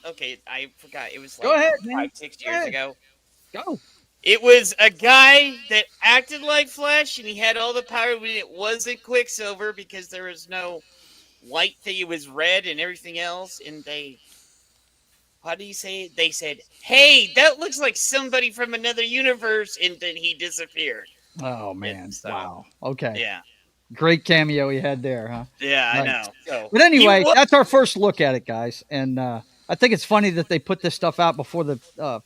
Okay, I forgot. It was like Go ahead, man. 5-6 years ago. Go. It was a guy that acted like Flash, and he had all the power, but it wasn't Quicksilver because there was no white thing. It was red and everything else. And how do you say it? They said, "Hey, that looks like somebody from another universe," and then he disappeared. Oh man! Wow. Okay. Yeah. Great cameo he had there, huh? Yeah, Right. I know. So, But anyway, that's our first look at it, guys. And I think it's funny that they put this stuff out before the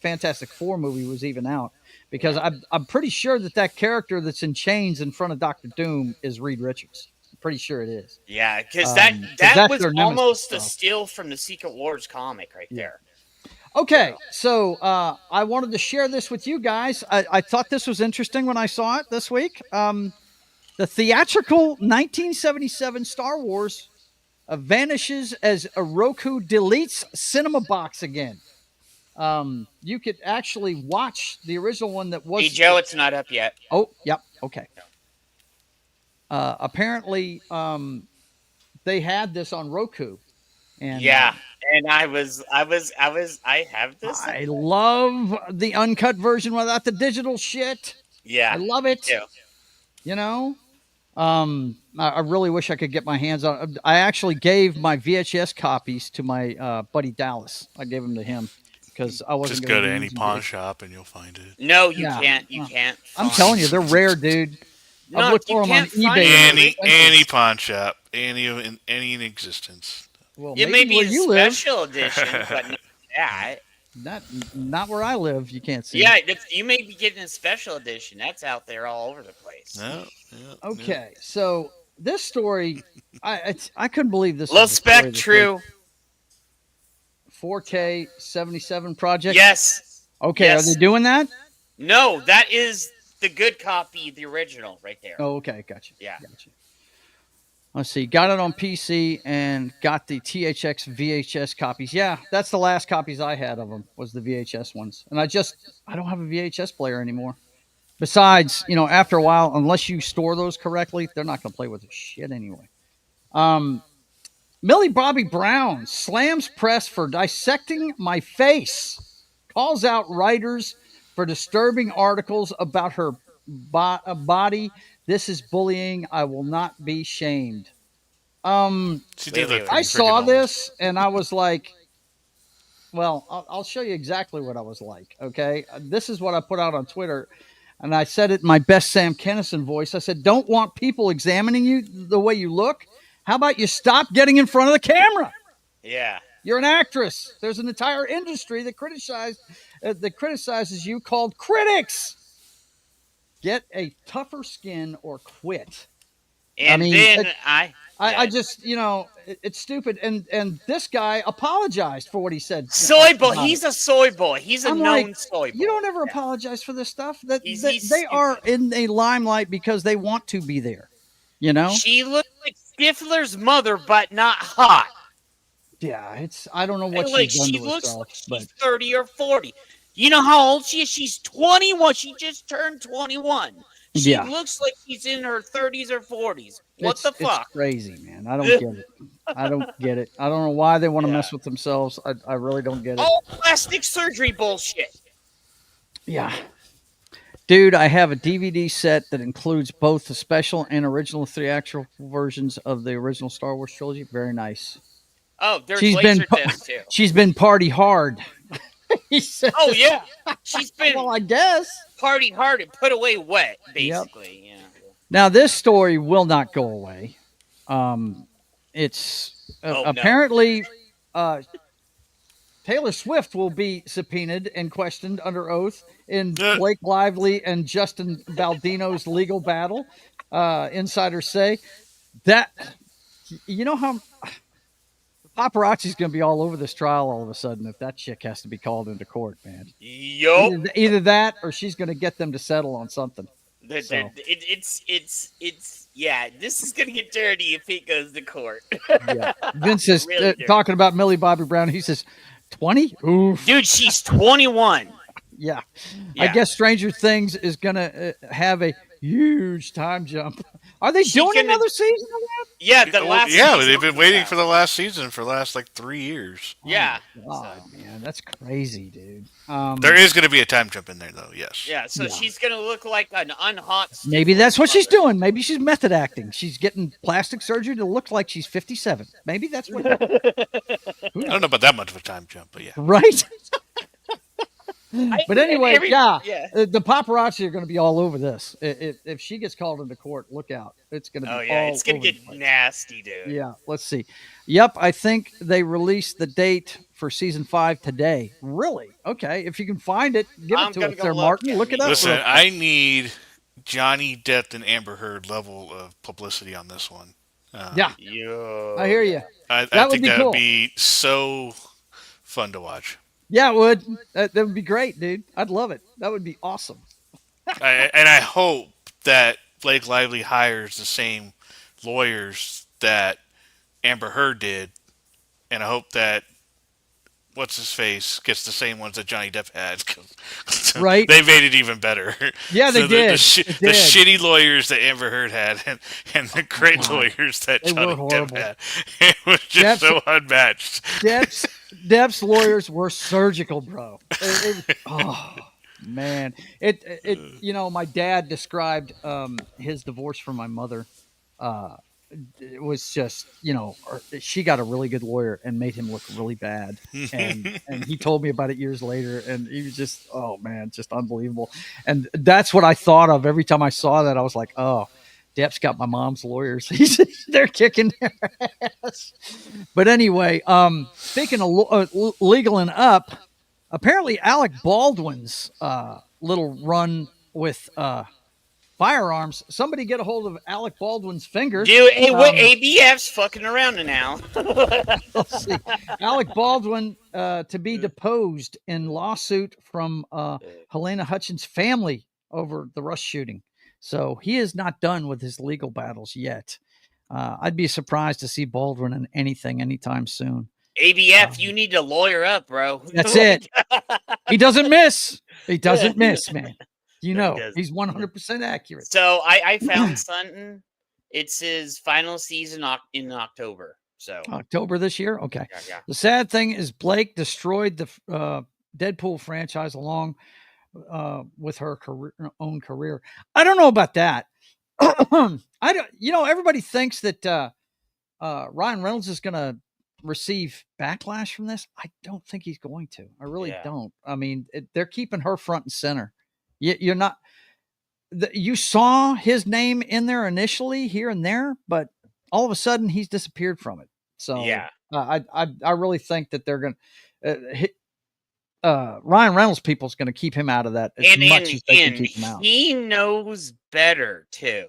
Fantastic Four movie was even out, because I'm pretty sure that character that's in chains in front of Doctor Doom is Reed Richards. I'm pretty sure it is. Yeah, because that's that was their nemesis almost a stuff. steal from the Secret Wars comic right there. Okay, so I wanted to share this with you guys. I thought this was interesting when I saw it this week. The theatrical 1977 Star Wars vanishes as a Roku deletes Cinema Box again. You could actually watch the original one that was. Hey, Joe, it's not up yet. Oh, yep. Okay. Apparently, they had this on Roku. And, yeah, and I have this. I love the uncut version without the digital shit. Yeah, I love it. Yeah. You know, I really wish I could get my hands on. I actually gave my VHS copies to my buddy Dallas. I gave them to him because I wasn't. Just go to any pawn shop and you'll find it. No, you can't. You can't. I'm telling you, they're rare, dude. No, I've looked for them on eBay. Any pawn shop, any in existence. Well, it may be where a you live. special edition, but not that. Not where I live. You can't see. Yeah, you may be getting a special edition. That's out there all over the place. Okay, so this story, I couldn't believe this. Low spec, true. 4K 77 project. Yes. Okay, yes. Are they doing that? No, that is the good copy, the original, right there. Oh, okay, gotcha. Yeah. Gotcha. Let's see. Got it on PC and got the THX VHS copies. Yeah, that's the last copies I had of them was the VHS ones. And I don't have a VHS player anymore. Besides, after a while, unless you store those correctly, they're not going to play with the shit anyway. Millie Bobby Brown slams press for dissecting my face. Calls out writers for disturbing articles about her body. This is bullying. I will not be shamed. I saw this and I was like, well, I'll show you exactly what I was like. Okay. This is what I put out on Twitter. And I said it in my best Sam Kinison voice. I said, don't want people examining you the way you look. How about you stop getting in front of the camera? Yeah. You're an actress. There's an entire industry that criticizes you called critics. Get a tougher skin or quit. And I just, it's stupid. And this guy apologized for what he said. Soy boy. He's a soy boy. He's a known soy boy. You don't ever apologize for this stuff. They are in a limelight because they want to be there. She looks like Stifler's mother, but not hot. Yeah, I don't know what she's done to herself. Looks like she's 30 or 40. You know how old she is? She's 21. She just turned 21. She looks like she's in her 30s or 40s. What the fuck? It's crazy, man. I don't get it. I don't get it. I don't know why they want to mess with themselves. I really don't get it. All plastic surgery bullshit. Yeah. Dude, I have a DVD set that includes both the special and original theatrical versions of the original Star Wars trilogy. Very nice. Oh, there's laser discs too. She's been party hard. He said, Oh yeah, she's been well, I guess. party hard and put away wet, basically. Yeah. Now, this story will not go away. It's Oh, no. apparently Taylor Swift will be subpoenaed and questioned under oath in Blake Lively and Justin Baldino's legal battle. Insiders say that, you know how paparazzi's going to be all over this trial all of a sudden if that chick has to be called into court, man. Yup. Either that or she's going to get them to settle on something. Yeah, this is gonna get dirty if he goes to court. Yeah. Vince is Really talking about Millie Bobby Brown. He says, 20? Oof. Dude, she's 21. Yeah. Yeah. I guess Stranger Things is going to have a huge time jump. Are they doing another season of that? Yeah, the last Yeah, season they've been waiting was for the last season for the last like 3 years. Yeah. Oh, man, that's crazy, dude. There is going to be a time jump in there, though. Yes. Yeah, so she's gonna look like an unhot. Maybe that's what she's doing. Maybe she's method acting. She's getting plastic surgery to look like she's 57. Maybe that's what. I don't know about that much of a time jump, but yeah. Right? But anyway, yeah. the paparazzi are going to be all over this. If she gets called into court, look out. It's going to be It's gonna get nasty, dude. Yeah, let's see. Yep, I think they released the date for season 5 today. Really? Okay, if you can find it, give it to us there, Martin. Look it up. Listen, I need Johnny Depp and Amber Heard level of publicity on this one. Yeah, I hear you. I think that would be so fun to watch. Yeah, it would. That would be great, dude. I'd love it. That would be awesome. And I hope that Blake Lively hires the same lawyers that Amber Heard did, and I hope that what's his face gets the same ones that Johnny Depp had. Right? They made it even better. Yeah, they did. The shitty lawyers that Amber Heard had, and the great lawyers that Johnny Depp had. It was just so unmatched. Depp's lawyers were surgical, bro. Oh man, it. You know, my dad described his divorce from my mother. It was just, you know, she got a really good lawyer and made him look really bad. And he told me about it years later, and he was just, oh man, just unbelievable. And that's what I thought of every time I saw that. I was like, oh, Depp's got my mom's lawyers. They're kicking their ass. But anyway, speaking of legal and up, apparently Alec Baldwin's little run with firearms. Somebody get a hold of Alec Baldwin's finger. Dude, ABF's fucking around now. Let's see. Alec Baldwin to be deposed in lawsuit from Helena Hutchins' family over the Rush shooting. So he is not done with his legal battles yet. I'd be surprised to see Baldwin in anything anytime soon. ABF, you need to lawyer up, bro. That's it. He doesn't miss. He doesn't miss, man. You know, he's 100% accurate. So I found something. It's his final season in October. So October this year? Okay. Yeah. The sad thing is Blake destroyed the Deadpool franchise along with her own career. I don't know about that. Everybody thinks that Ryan Reynolds is going to receive backlash from this. I don't think he's going to. I really don't. I mean, they're keeping her front and center. You're not. You saw his name in there initially, here and there, but all of a sudden he's disappeared from it. So yeah, I really think that they're going to. Ryan Reynolds people's going to keep him out of that as much as they can keep him out. He knows better too.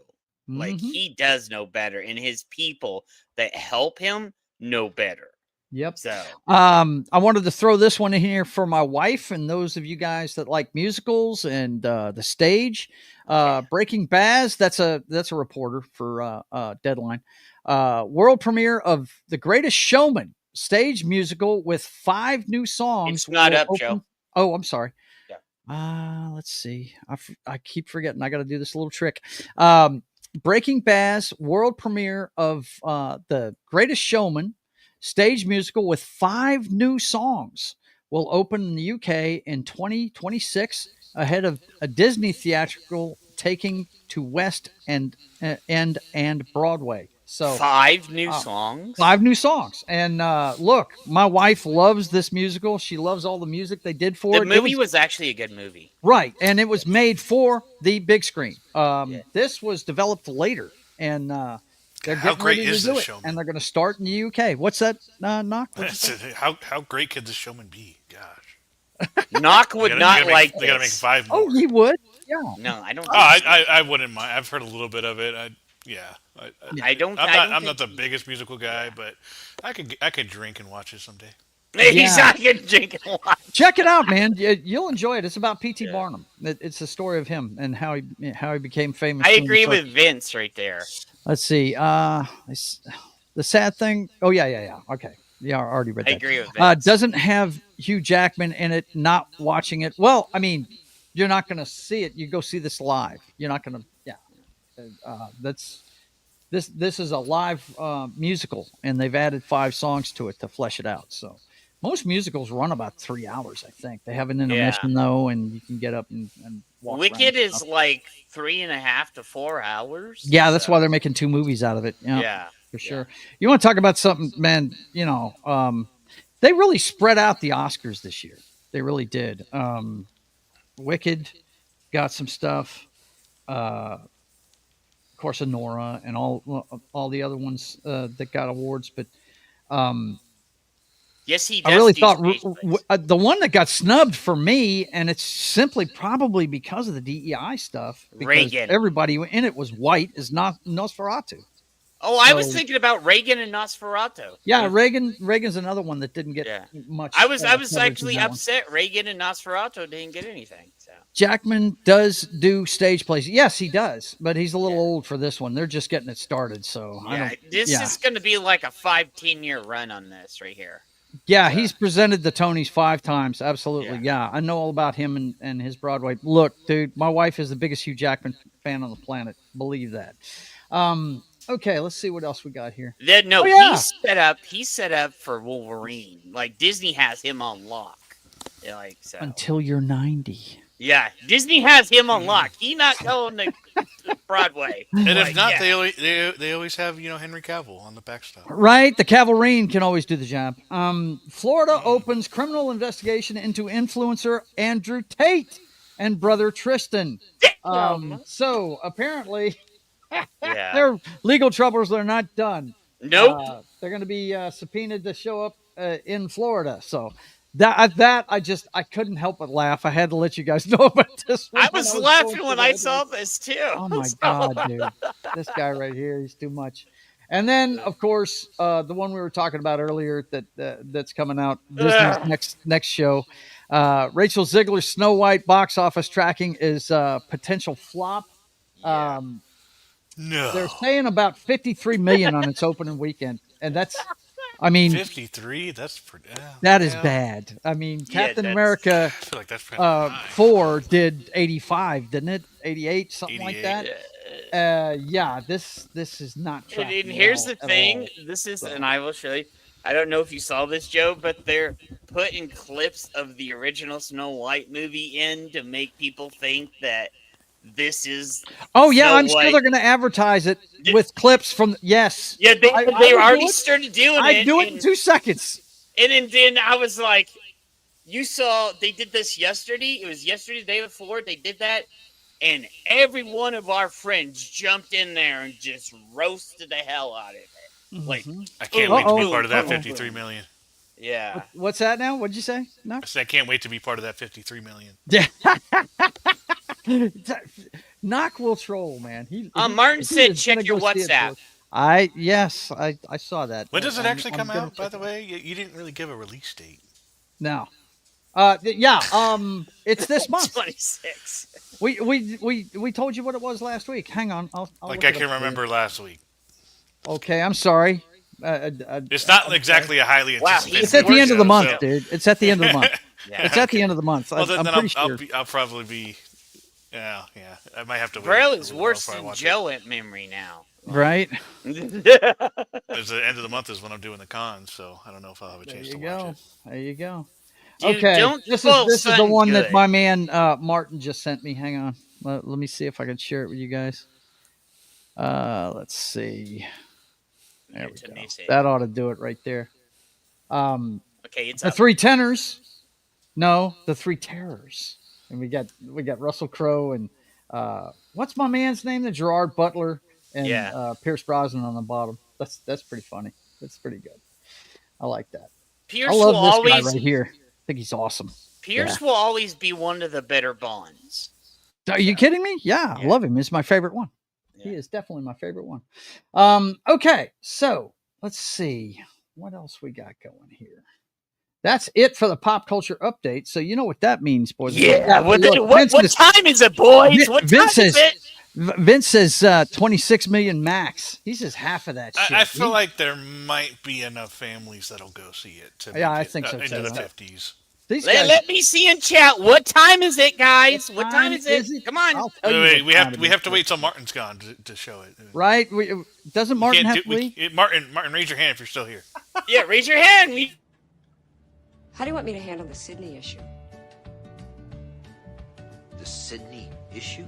Like he does know better, and his people that help him know better. Yep. So I wanted to throw this one in here for my wife and those of you guys that like musicals and the stage. Breaking Bad, that's a reporter for Deadline. World premiere of The Greatest Showman stage musical with 5 new songs. It's not up, Joe. Oh, I'm sorry. Yeah. Let's see. I keep forgetting. I got to do this little trick. Breaking Bad's world premiere of The Greatest Showman stage musical with 5 new songs will open in the UK in 2026 ahead of a Disney theatrical taking to West and Broadway. So 5 new songs. 5 new songs. And look, my wife loves this musical. She loves all the music they did for The it. movie was actually a good movie. Right, and it was made for the big screen. This was developed later, and they're How getting great ready to is do this it, showman? and they're going to start in the UK. What's that, Knock? What'd you say? How great could this showman be? Gosh. Knock would not like They gotta make this. 5 more. Oh, he would. Yeah. No, I don't. Oh, I wouldn't mind. I've heard a little bit of it. I don't. I'm not the biggest musical guy, but I could drink and watch it someday. He's not gonna drink and watch. Check it out, man. You'll enjoy it. It's about P.T. Barnum. It's the story of him and how he became famous. I agree with Vince right there. Let's see. The sad thing. Oh yeah. Okay. Yeah, I already read that. I agree with Vince. Doesn't have Hugh Jackman in it. Not watching it. Well, I mean, you're not going to see it. You go see this live. You're not going to. Yeah. This is a live musical, and they've added 5 songs to it to flesh it out. So most musicals run about 3 hours. I think they have an intermission though, and you can get up and walk. Wicked is like 3.5 to 4 hours. Yeah, that's why they're making 2 movies out of it. Yeah. For sure. You want to talk about something, man, they really spread out the Oscars this year. They really did. Wicked got some stuff. Of course, Honora and all the other ones that got awards. But yes, he does. I really thought the one that got snubbed for me, and it's simply probably because of the DEI stuff. Because Reagan. Everybody in it was white, is not Nosferatu. Oh, I was thinking about Reagan and Nosferatu. Yeah, Reagan's another one that didn't get much. I was actually upset Reagan and Nosferatu didn't get anything. So. Jackman does do stage plays. Yes, he does, but he's a little old for this one. They're just getting it started, so this is going to be like a 5-10-year run on this right here. Yeah, he's presented the Tonys 5 times. Absolutely, yeah. I know all about him and his Broadway. Look, dude, my wife is the biggest Hugh Jackman fan on the planet. Believe that. Okay, let's see what else we got here. He's set up for Wolverine. Like Disney has him on lock. Like so. Until you're 90. Yeah, Disney has him on lock. He's not going to Broadway. And if not, they always have Henry Cavill on the backstop. Right, the Cavalrine can always do the job. Florida opens criminal investigation into influencer Andrew Tate and brother Tristan. So apparently. Their legal troubles are not done. Nope. They're going to be subpoenaed to show up in Florida. So that I couldn't help but laugh. I had to let you guys know about this one. I was laughing when I saw this too. Oh my God, dude. This guy right here, he's too much. And then, of course, the one we were talking about earlier that's coming out Disney's next show. Rachel Ziegler's Snow White box office tracking is potential flop. No, they're saying about 53 million on its opening weekend, and that's, I mean, 53. That's pretty. That is bad. I mean, Captain America I feel like that's pretty 4 did 85, didn't it? 88, something 88. like that. This is not tracking. And here's the at thing. all. This is, and I will show you. I don't know if you saw this, Joe, but they're putting clips of the original Snow White movie in to make people think that this is. Oh yeah, Snow I'm White. sure they're going to advertise it with clips from. Yes. Yeah, they already started doing it. I do it in 2 seconds. And then I was like, you saw they did this yesterday. It was yesterday, the day before they did that, and every one of our friends jumped in there and just roasted the hell out of it. Like, I can't wait to be part of that 53 million. Yeah. What's that now? What'd you say? No. I said I can't wait to be part of that 53 million. Yeah. Knock will troll, man. Martin said, check your WhatsApp. I saw that. When does it actually come out, by the way? You didn't really give a release date. No. It's this month. 26. We told you what it was last week. Hang on. I'll Like look I it can up for remember you. last week. Okay, I'm sorry. It's not exactly a highly anticipated. It's at the end of the month, so. dude. It's at the end of the month. It's at the end of the month. Well, then I'm pretty sure. I'll probably be. Yeah. I might have to wait. Braille's worse than Joe at memory now. Right? There's the end of the month is when I'm doing the cons, so I don't know if I'll have a chance to watch it. There you go. Dude, Okay, don't this spoil is the something one good. that my man Martin just sent me. Hang on, let me see if I can share it with you guys. Let's see. There Here we to go. miss it. That ought to do it right there. Okay, it's The up. Three Tenors. No, the Three Terrors. And we got Russell Crowe and what's my man's name? The Gerard Butler and Pierce Brosnan on the bottom. That's pretty funny. That's pretty good. I like that. Pierce I love will this always guy right here. I think he's awesome. Pierce will always be one of the better Bonds. Are you kidding me? Yeah, I love him. He's my favorite one. Yeah. He is definitely my favorite one. Okay, so let's see what else we got going here. That's it for the pop culture update. So you know what that means, boys. Yeah. What time is it, boys? What time is it? Vince says 26 million max. He says half of that shit. I feel like there might be enough families that'll go see it to make I think so into too. the 50s. Let me see in chat. What time is it, guys? What time is it? Come on. Wait, we have to wait till Martin's gone to show it. Right? Doesn't Martin have to leave? Martin, raise your hand if you're still here. Yeah, raise your hand. How do you want me to handle the Sydney issue? The Sydney issue?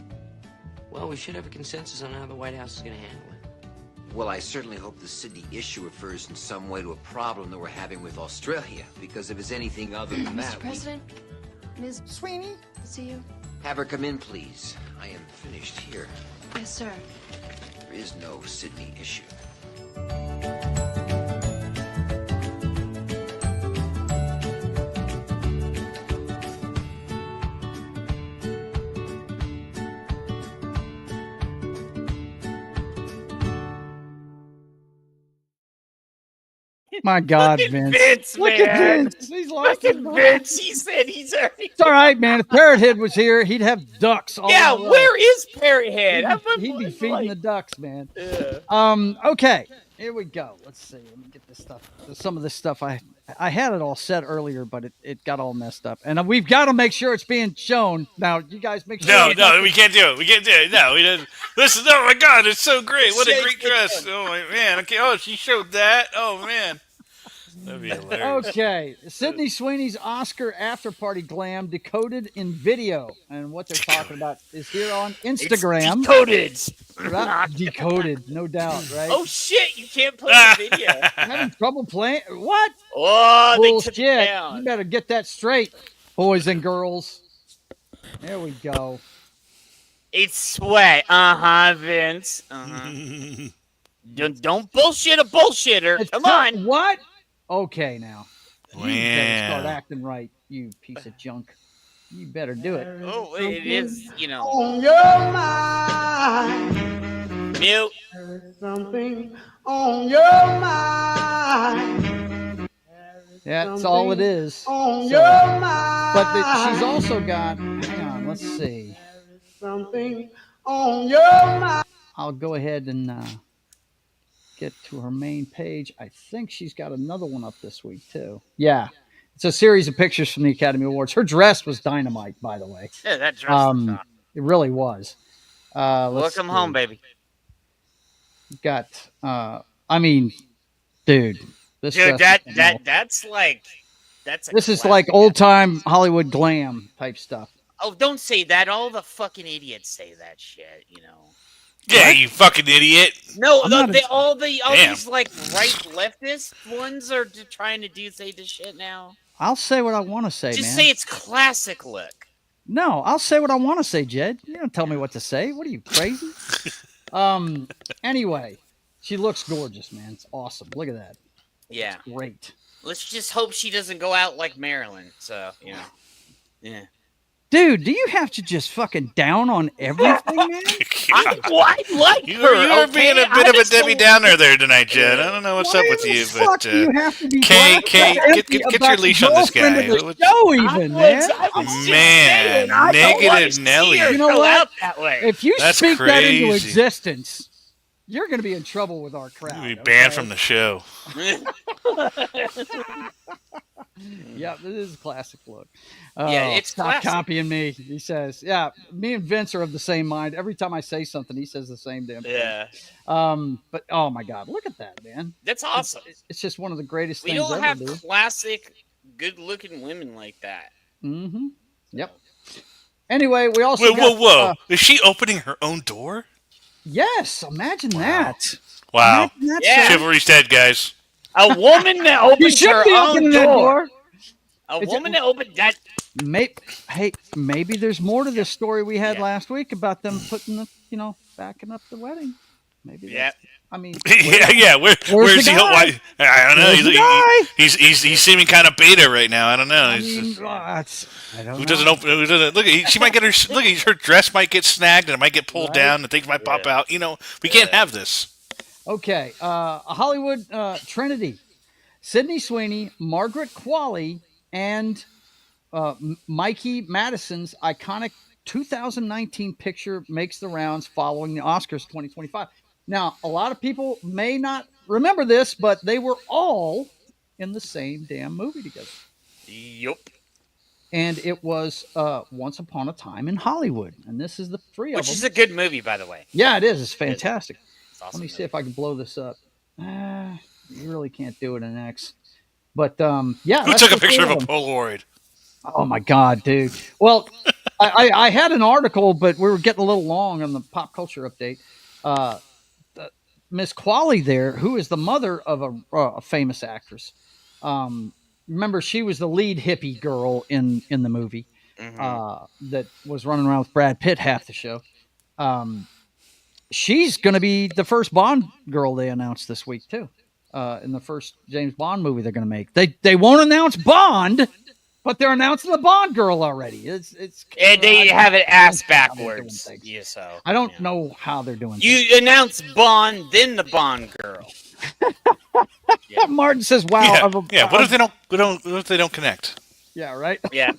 Well, we should have a consensus on how the White House is going to handle it. Well, I certainly hope the Sydney issue refers in some way to a problem that we're having with Australia, because if it's anything other than that, Mr. President, Ms. Sweeney? To see you. Have her come in, please. I am finished here. Yes, sir. There is no Sydney issue. My God, Vince. Vince, Look man. at Vince. He's lost his mind. Vince. He said he's already. It's all right, man. If Parrot Head was here, he'd have ducks all Yeah, in a row. where is Parrot Head? He'd be feeding the ducks, man. Yeah. Okay, here we go. Let's see. Let me get this stuff. Some of this stuff I had it all set earlier, but it got all messed up. And we've got to make sure it's being shown. Now, you guys make sure. No, we can't do it. We can't do it. No, we didn't. Listen, oh my God, it's so great. What a great dress. Oh my man. Okay. Oh, she showed that. Oh man. That'd be hilarious. Okay, Sydney Sweeney's Oscar after party glam decoded in video, and what they're talking about is here on Instagram. It's decoded. Right? Decoded, no doubt, right? Oh shit! You can't play the video. Having trouble playing? What? Oh, they took it bullshit! down. You better get that straight, boys and girls. There we go. It's sweat. Vince. Don't bullshit a bullshitter. Come on. What? Okay, now. You better Wow. start acting right, you piece of junk. You better do it. Oh, it is, On your mind. Mute. Something on your mind. Yeah, that's all it is. On So- your mind. But she's also got, hang on, let's see. Something on your mind. I'll go ahead and get to her main page. I think she's got another one up this week, too. Yeah. It's a series of pictures from the Academy Awards. Her dress was dynamite, by the way. Yeah, that dress. Was It really was. Welcome home, baby. Got, I mean, dude. This Dude, dress is that's like, that's. This is like old time Hollywood glam type stuff. Oh, don't say that. All the fucking idiots say that shit. Yeah, you fucking idiot. No, I'm not all Damn. these like right leftist ones are trying to say this shit now. I'll say what I want to say, Just man. say it's classic look. No, I'll say what I want to say, Jed. You don't tell me what to say. What are you, crazy? Anyway, she looks gorgeous, man. It's awesome. Look at that. Yeah. It's great. Let's just hope she doesn't go out like Marilyn. So, yeah. Dude, do you have to just fucking down on everything, man? I like You her. are being a bit of a Debbie Downer there tonight, Jed. I don't know what's Why up with the you, fuck but do you have to be Kay, black and get empty your about leash the on this girlfriend guy. of the What's- show, even, man. Man, negative Nelly. You know what? That way. If you That's speak that into crazy. existence, you're going to be in trouble with our crowd. You'll be banned okay? from the show. Yeah, this is a classic look. Yeah, it's stop classic. copying me. He says, "Yeah, me and Vince are of the same mind. Every time I say something, he says the same damn thing." Yeah. But oh my God, look at that, man! That's awesome. It's just one of the greatest We things don't ever, have dude. classic, good-looking women like that. Mm-hmm. Yep. Anyway, we also Whoa, got, whoa! Is she opening her own door? yes, imagine that. Wow. Yeah. Chivalry's dead, guys. A woman that You opens should her be own opening that door. door. A woman that opened that. Maybe there's more to this story we had last week about them putting the, backing up the wedding. Maybe that's, I mean, Where's the he? guy? I don't know. Where's the guy? He's seeming kind of beta right now. I don't know. I don't Who know. doesn't open? Who doesn't look? She might get her dress might get snagged and it might get pulled down and things might pop out. We can't have this. Okay, a Hollywood Trinity: Sydney Sweeney, Margaret Qualley, and Mikey Madison's iconic 2019 picture makes the rounds following the Oscars 2025. Now, a lot of people may not remember this, but they were all in the same damn movie together. Yup. And it was Once Upon a Time in Hollywood. And this is the three of them. Which is a good movie, by the way. Yeah, it is. It's fantastic. It's awesome. Let me see if I can blow this up. You really can't do it in X. But, yeah. Who took a picture of a Polaroid? Oh, my God, dude. Well, I had an article, but we were getting a little long on the pop culture update. Miss Qualley there, who is the mother of a famous actress. Remember, she was the lead hippie girl in the movie that was running around with Brad Pitt half the show. She's going to be the first Bond girl they announced this week, too, in the first James Bond movie they're going to make. They won't announce Bond, but they're announcing the Bond girl already. And they have it ass backwards. Yeah, so I don't know how they're doing. You announce Bond, then the Bond girl. Martin says, "Wow." What if they don't? What if they don't connect? Yeah, right. Yeah.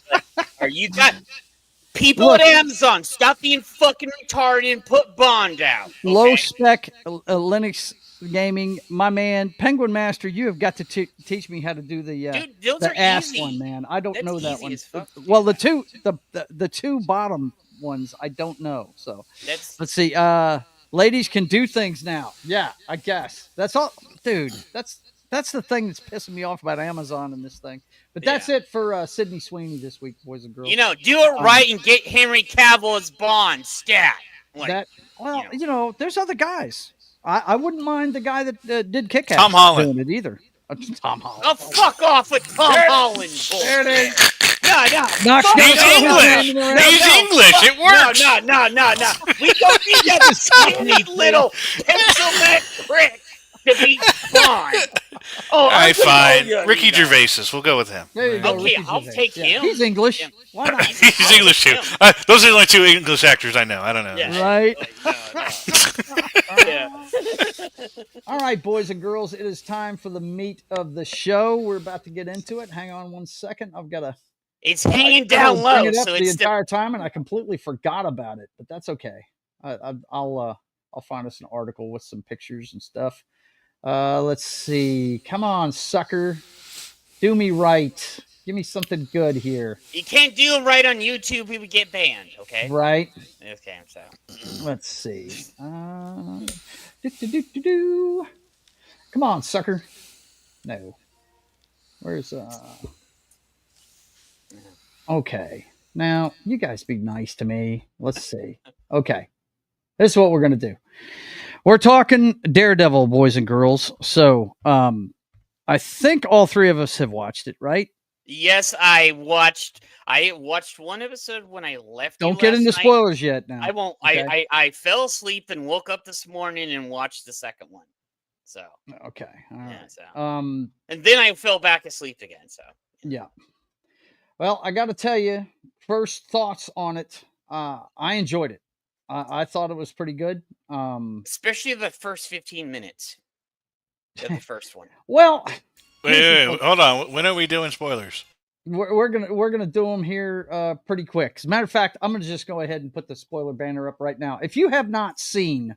Are you got people at Amazon? Stop being fucking retarded and put Bond out. Okay? Low spec Linux gaming, my man, Penguin Master. You have got to teach me how to do the those the are ass easy. one, man. I don't know that one. Well, the two bottom ones, I don't know. So let's see. Ladies can do things now. Yeah, I guess that's all, dude. That's the thing that's pissing me off about Amazon and this thing. But that's it for Sydney Sweeney this week, boys and girls. Do it right and get Henry Cavill as Bond. Stat. There's other guys. I wouldn't mind the guy that did Kick-Ass Tom Holland doing it either. Tom Holland. Oh, fuck off with Tom Holland. There it is. No. He's English. He's English. It works. No. We don't need that skinny little pencil neck prick to be Bond. All right, fine. Ricky Gervais. We'll go with him. There you go. Okay, I'll take him. He's English. Why not? He's English too. Those are the only two English actors I know. I don't know. Yeah. Right. Yeah. All right, boys and girls, it is time for the meat of the show. We're about to get into it. Hang on one second. I've got to. It's hanging down low, bring it up so the it's entire time, and I completely forgot about it. But that's okay. I'll find us an article with some pictures and stuff. Let's see. Come on, sucker. Do me right. Give me something good here. You can't do it right on YouTube. We would get banned. Okay. Right. Okay. So let's see. Come on, sucker. No. Where's Okay. Now you guys be nice to me. Let's see. Okay. This is what we're gonna do. We're talking Daredevil, boys and girls. So, I think all three of us have watched it, right? yes, I watched one episode when I left. Don't get into spoilers yet. Now I won't. Okay? I fell asleep and woke up this morning and watched the second one. So okay, all right. Yeah, so. And then I fell back asleep again. So yeah. Well, I got to tell you, first thoughts on it. I enjoyed it. I thought it was pretty good. Especially the first 15 minutes of the first one. Well, wait, hold on. When are we doing spoilers? We're gonna do them here pretty quick. As a matter of fact, I'm gonna just go ahead and put the spoiler banner up right now. If you have not seen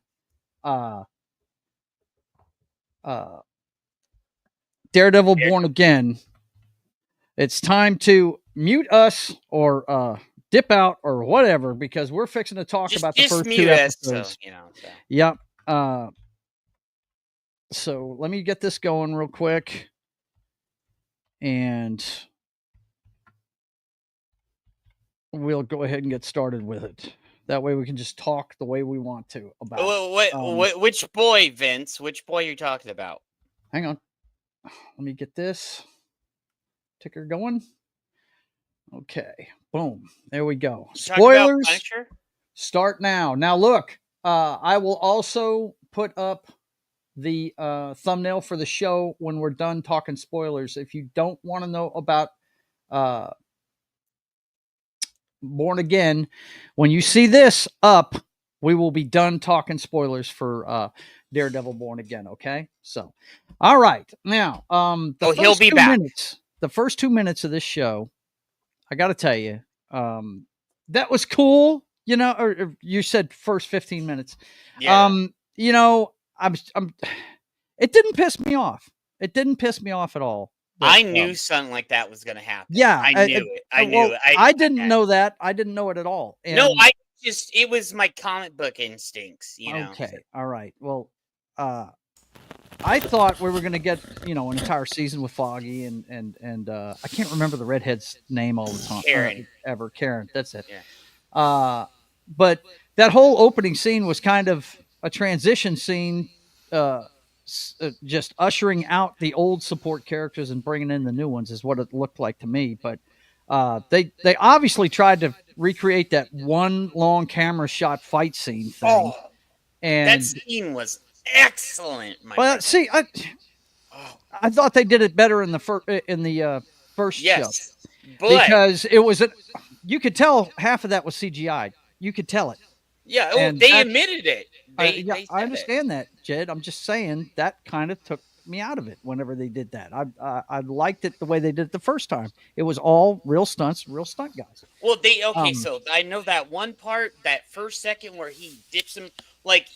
Daredevil Born Again, it's time to mute us or dip out or whatever, because we're fixing to talk about the first two episodes. So. Yep. So let me get this going real quick. And we'll go ahead and get started with it. That way we can just talk the way we want to about it. Which boy, Vince? Which boy are you talking about? Hang on. Let me get this ticker going. Okay. Boom. There we go. Spoilers start now. Now look, I will also put up the thumbnail for the show when we're done talking spoilers. If you don't want to know about Born Again, when you see this up, we will be done talking spoilers for Daredevil Born Again. Okay, so all right, now he'll be back. The first 2 minutes of this show, I got to tell you, that was cool. You know, or you said first 15 minutes. Yeah. You know, I'm. It didn't piss me off. It didn't piss me off at all. But, I knew something like that was going to happen. Yeah, I knew it. I knew it. I didn't know that. I didn't know it at all. And, no, it was my comic book instincts, you know. Okay, all right. Well, I thought we were going to get, you know, an entire season with Foggy and I can't remember the redhead's name all the time. Karen. That's it. Yeah. But that whole opening scene was kind of a transition scene, just ushering out the old support characters and bringing in the new ones is what it looked like to me. But they obviously tried to recreate that one long camera shot fight scene thing. And that scene was excellent. See, I thought they did it better in the first show, because it was you could tell half of that was CGI. You could tell it. Yeah, they admitted it. I understand that, Jed. I'm just saying that kind of took me out of it whenever they did that. I liked it the way they did it the first time. It was all real stunts, real stunt guys. Well, so I know that one part, that first second where he dips him, like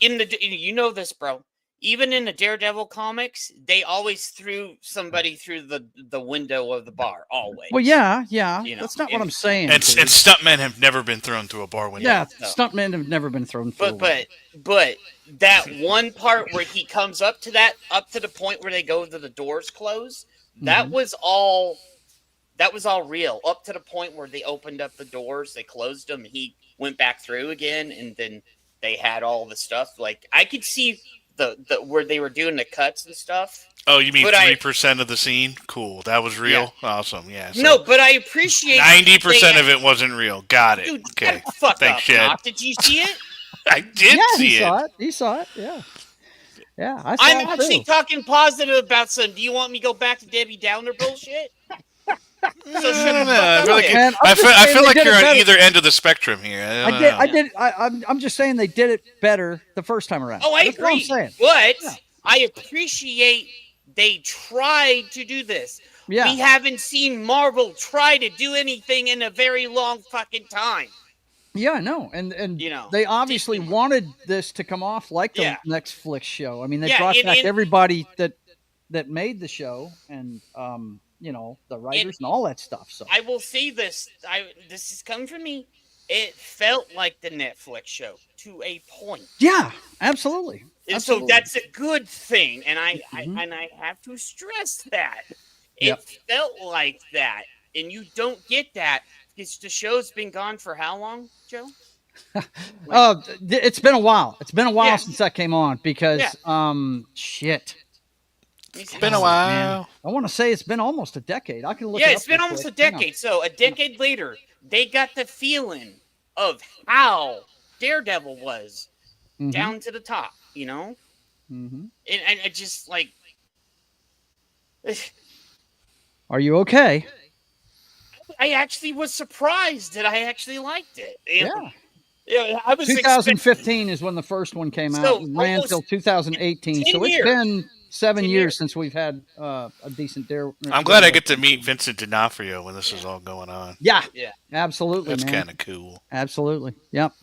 you know this, bro. Even in the Daredevil comics, they always threw somebody through the window of the bar, always. Well, yeah. You know, that's not what I'm saying. And stuntmen have never been thrown through a bar window. Yeah, stuntmen have never been thrown through. But that one part where he comes up to the point where they go to the doors close, that was all real. Up to the point where they opened up the doors, they closed them, he went back through again, and then they had all the stuff. Like, I could see the where they were doing the cuts and stuff. Oh, you mean 3% of the scene? Cool. That was real? Yeah. Awesome. Yeah. So no, but I appreciate 90% of it wasn't real. Got it. Dude, okay. Thanks, Jed. Did you see it? I did see it. He saw it. Yeah. Yeah, I'm actually talking positive about some. Do you want me to go back to Debbie Downer bullshit? I feel like you're on either end of the spectrum here. I'm just saying they did it better the first time around. Oh, I agree. But I appreciate they tried to do this. Yeah. We haven't seen Marvel try to do anything in a very long fucking time. Yeah, no, and you know, they obviously wanted this to come off like the Netflix show. I mean, they brought back everybody that made the show, and you know, the writers and all that stuff. So I will say this: this is coming from me. It felt like the Netflix show to a point. Yeah, absolutely. And so that's a good thing, and I have to stress that it felt like that, and you don't get that. The show's been gone for how long, Joe? It's been a while. It's been a while since that came on because, shit. It's been a while. Man. I want to say it's been almost a decade. I can look. Yeah, it's been almost a decade. So a decade later, they got the feeling of how Daredevil was down to the top. You know, and I just like. Are you okay? I actually was surprised that I actually liked it. And, yeah, I was. 2015 is when the first one came out. It ran until 2018. So it's been 7 years since we've had a decent Daredevil. I'm glad I get to meet Vincent D'Onofrio when this is all going on. Yeah, absolutely. That's kind of cool. Absolutely. Yep.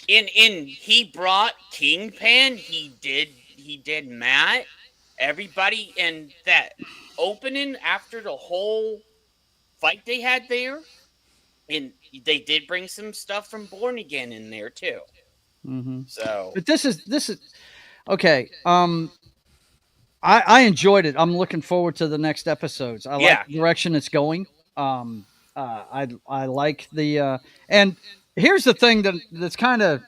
And he brought Kingpin. He did Matt. Everybody, and that opening after the whole fight they had there, and they did bring some stuff from Born Again in there too. So, but this is okay. I enjoyed it. I'm looking forward to the next episodes. I like the direction it's going. I like the and Here's the thing that's kind of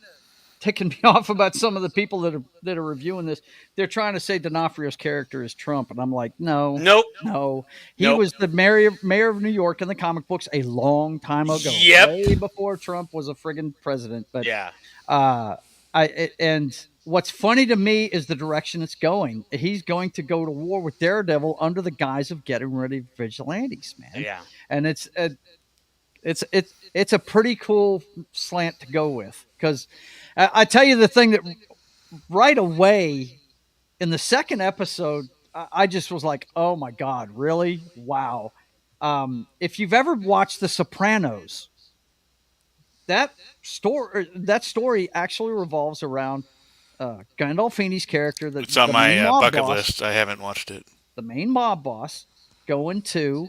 ticking me off about some of the people that are reviewing this. They're trying to say D'Onofrio's character is Trump, and I'm like, no, Nope. no. He Nope. was the mayor of New York in the comic books a long time ago, Yep. way before Trump was a friggin' president. But Yeah. And what's funny to me is the direction it's going. He's going to go to war with Daredevil under the guise of getting rid of vigilantes, man. Yeah. And it's a pretty cool slant to go with, because I tell you the thing that right away in the second episode, I just was like, oh my God, really? Wow. If you've ever watched The Sopranos, that story actually revolves around Gandolfini's character. It's on my bucket list. I haven't watched it. The main mob boss going to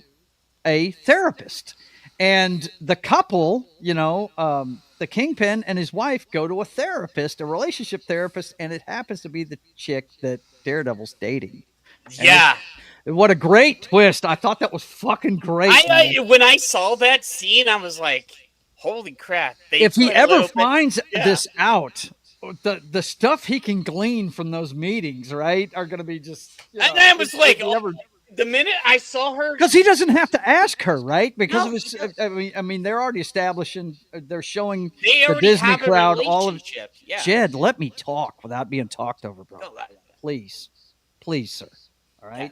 a therapist. And the couple, the Kingpin and his wife go to a therapist, a relationship therapist, and it happens to be the chick that Daredevil's dating. Yeah. What a great twist. I thought that was fucking great. When I saw that scene, I was like, holy crap. If he ever finds this out, the stuff he can glean from those meetings, right, are going to be just... and I was like... The minute I saw her, because he doesn't have to ask her, right? Because I mean, they're already establishing, they're showing the Disney crowd all of. Yeah. Jed, let me talk without being talked over, bro. Please, sir. All right.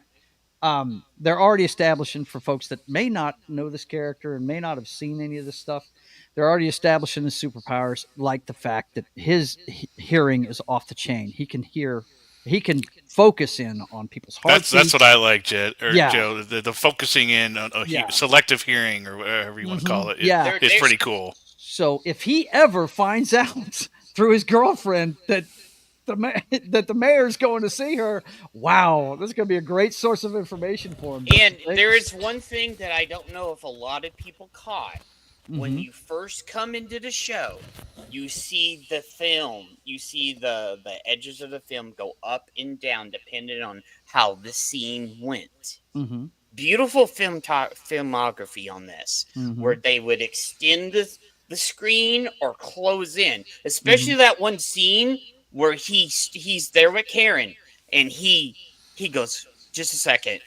Yeah. They're already establishing, for folks that may not know this character and may not have seen any of this stuff, they're already establishing his superpowers, like the fact that his hearing is off the chain. He can hear. He can focus in on people's hearts. That's what I like, Joe. The focusing in on selective hearing, or whatever you want to call it. It's pretty cool. So if he ever finds out through his girlfriend that the mayor's going to see her, wow, this is going to be a great source of information for him. And there is one thing that I don't know if a lot of people caught. When you first come into the show, you see the film, you see the edges of the film go up and down depending on how the scene went. Mm-hmm. Beautiful filmography on this, where they would extend the screen or close in. Especially that one scene where he's there with Karen, and he goes, just a second.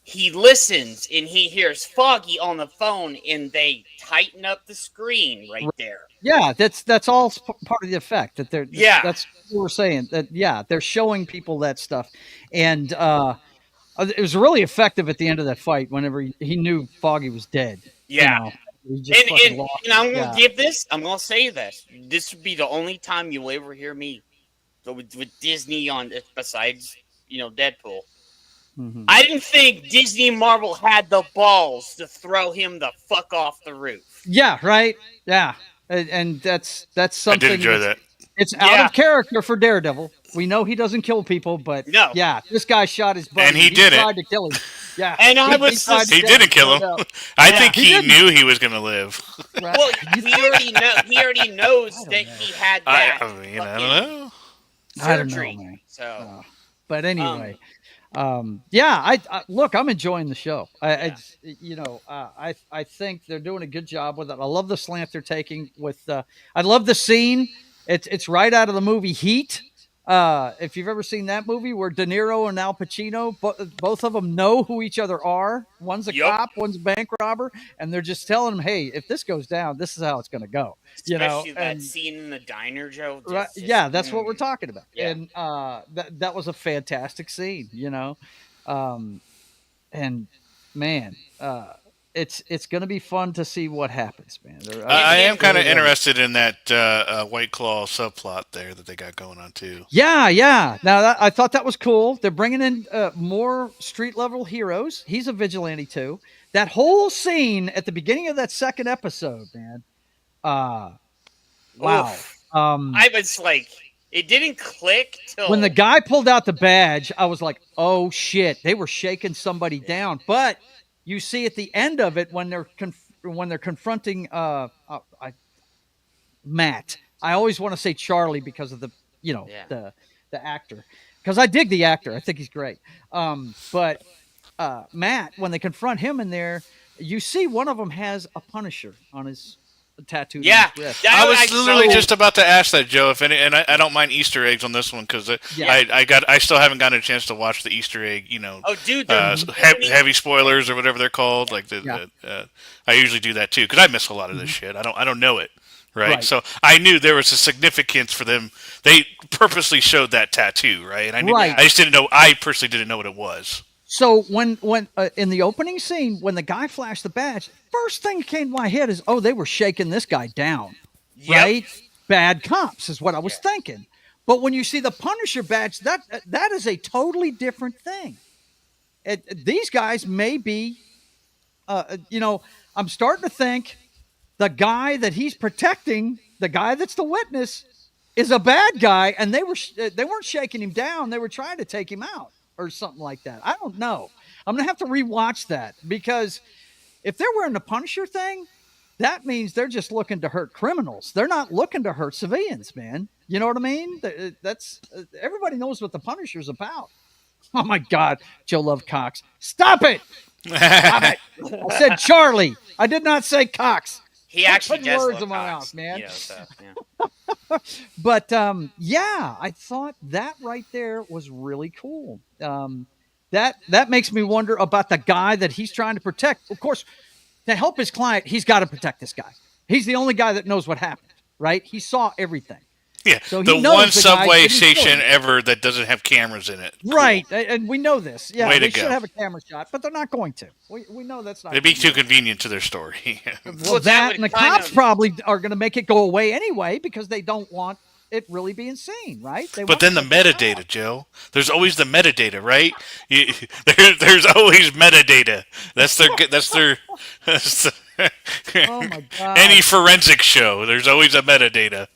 He listens and he hears Foggy on the phone, and they tighten up the screen right there. Yeah, that's all part of the effect that they're. Yeah, that's what we're saying. That they're showing people that stuff, and it was really effective at the end of that fight. Whenever he knew Foggy was dead. Yeah, and I'm gonna give this. I'm gonna say this. This would be the only time you'll ever hear me with Disney on, besides Deadpool. I didn't think Disney and Marvel had the balls to throw him the fuck off the roof. Yeah, right. Yeah, and that's something. I did enjoy that. It's out of character for Daredevil. We know he doesn't kill people, but this guy shot his buddy. And he didn't. Tried to kill him. Yeah, and he didn't kill him. I think he knew he was going to live. Right. Well, he already knows that he had that. I don't know. I don't know, man. So, but anyway. I look, I'm enjoying the show. I think they're doing a good job with it. I love the slant they're taking with, I love the scene. It's right out of the movie Heat. If you've ever seen that movie where De Niro and Al Pacino, both of them know who each other are. One's a cop, one's a bank robber, and they're just telling them, hey, if this goes down, this is how it's going to go. Especially that scene in the diner, Joe. That's what we're talking about. Yeah. And that was a fantastic scene, and man, it's going to be fun to see what happens, man. I am kind of interested in that White Claw subplot there that they got going on too. Yeah. Now I thought that was cool. They're bringing in more street level heroes. He's a vigilante too. That whole scene at the beginning of that second episode, man. Wow. I was like, it didn't click till when the guy pulled out the badge. I was like, oh shit, they were shaking somebody down. But you see at the end of it when they're confronting Matt. I always want to say Charlie because of the the actor, because I dig the actor. I think he's great. But Matt, when they confront him in there, you see one of them has a Punisher on his tattooed Yeah. on his wrist. That- I was I literally saw- just about to ask that, Joe. If any, and I don't mind Easter eggs on this one because I still haven't gotten a chance to watch the Easter egg. Oh, dude, heavy spoilers or whatever they're called. Like I usually do that too because I miss a lot of this shit. I don't know it. Right? So I knew there was a significance for them. They purposely showed that tattoo, right? And I knew, I just didn't know. I personally didn't know what it was. So when in the opening scene, when the guy flashed the badge, first thing that came to my head is, oh, they were shaking this guy down, right? Bad cops is what I was thinking. But when you see the Punisher badge, that is a totally different thing. These guys may be, I'm starting to think the guy that he's protecting, the guy that's the witness, is a bad guy, and they weren't shaking him down. They were trying to take him out or something like that. I don't know. I'm gonna have to rewatch that because if they're wearing the Punisher thing, that means they're just looking to hurt criminals. They're not looking to hurt civilians, man. You know what I mean? That's everybody knows what the Punisher's about. Oh my God, Joe Love Cox, stop it! Stop it! I said Charlie. I did not say Cox. He actually does words love in my Cox, mouth, man. Yeah. But I thought that right there was really cool. That makes me wonder about the guy that he's trying to protect. Of course, to help his client, he's got to protect this guy. He's the only guy that knows what happened, right? He saw everything. Yeah, so the one subway station ever that doesn't have cameras in it. Right, and we know this. Yeah, Way they to should go. have a camera shot, but they're not going to. We know that's not. It'd be too convenient to their story. Well, that and the cops probably are going to make it go away anyway because they don't want it really being seen, right? But then the metadata, Joe. There's always the metadata, right? There's always metadata. That's their. Oh my God. Any forensic show, there's always a metadata.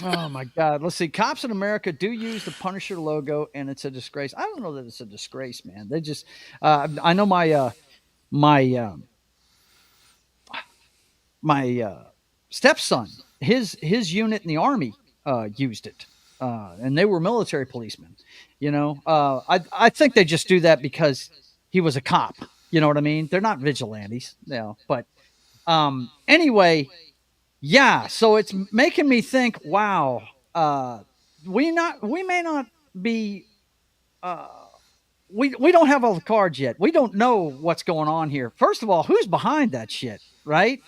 Oh my God. Let's see. Cops in America do use the Punisher logo, and it's a disgrace. I don't know that it's a disgrace, man. They just, I know my stepson, his unit in the Army used it, and they were military policemen. I think they just do that because he was a cop. You know what I mean? They're not vigilantes, but anyway. Yeah, so it's making me think. Wow, we may not be. We don't have all the cards yet. We don't know what's going on here. First of all, who's behind that shit, right?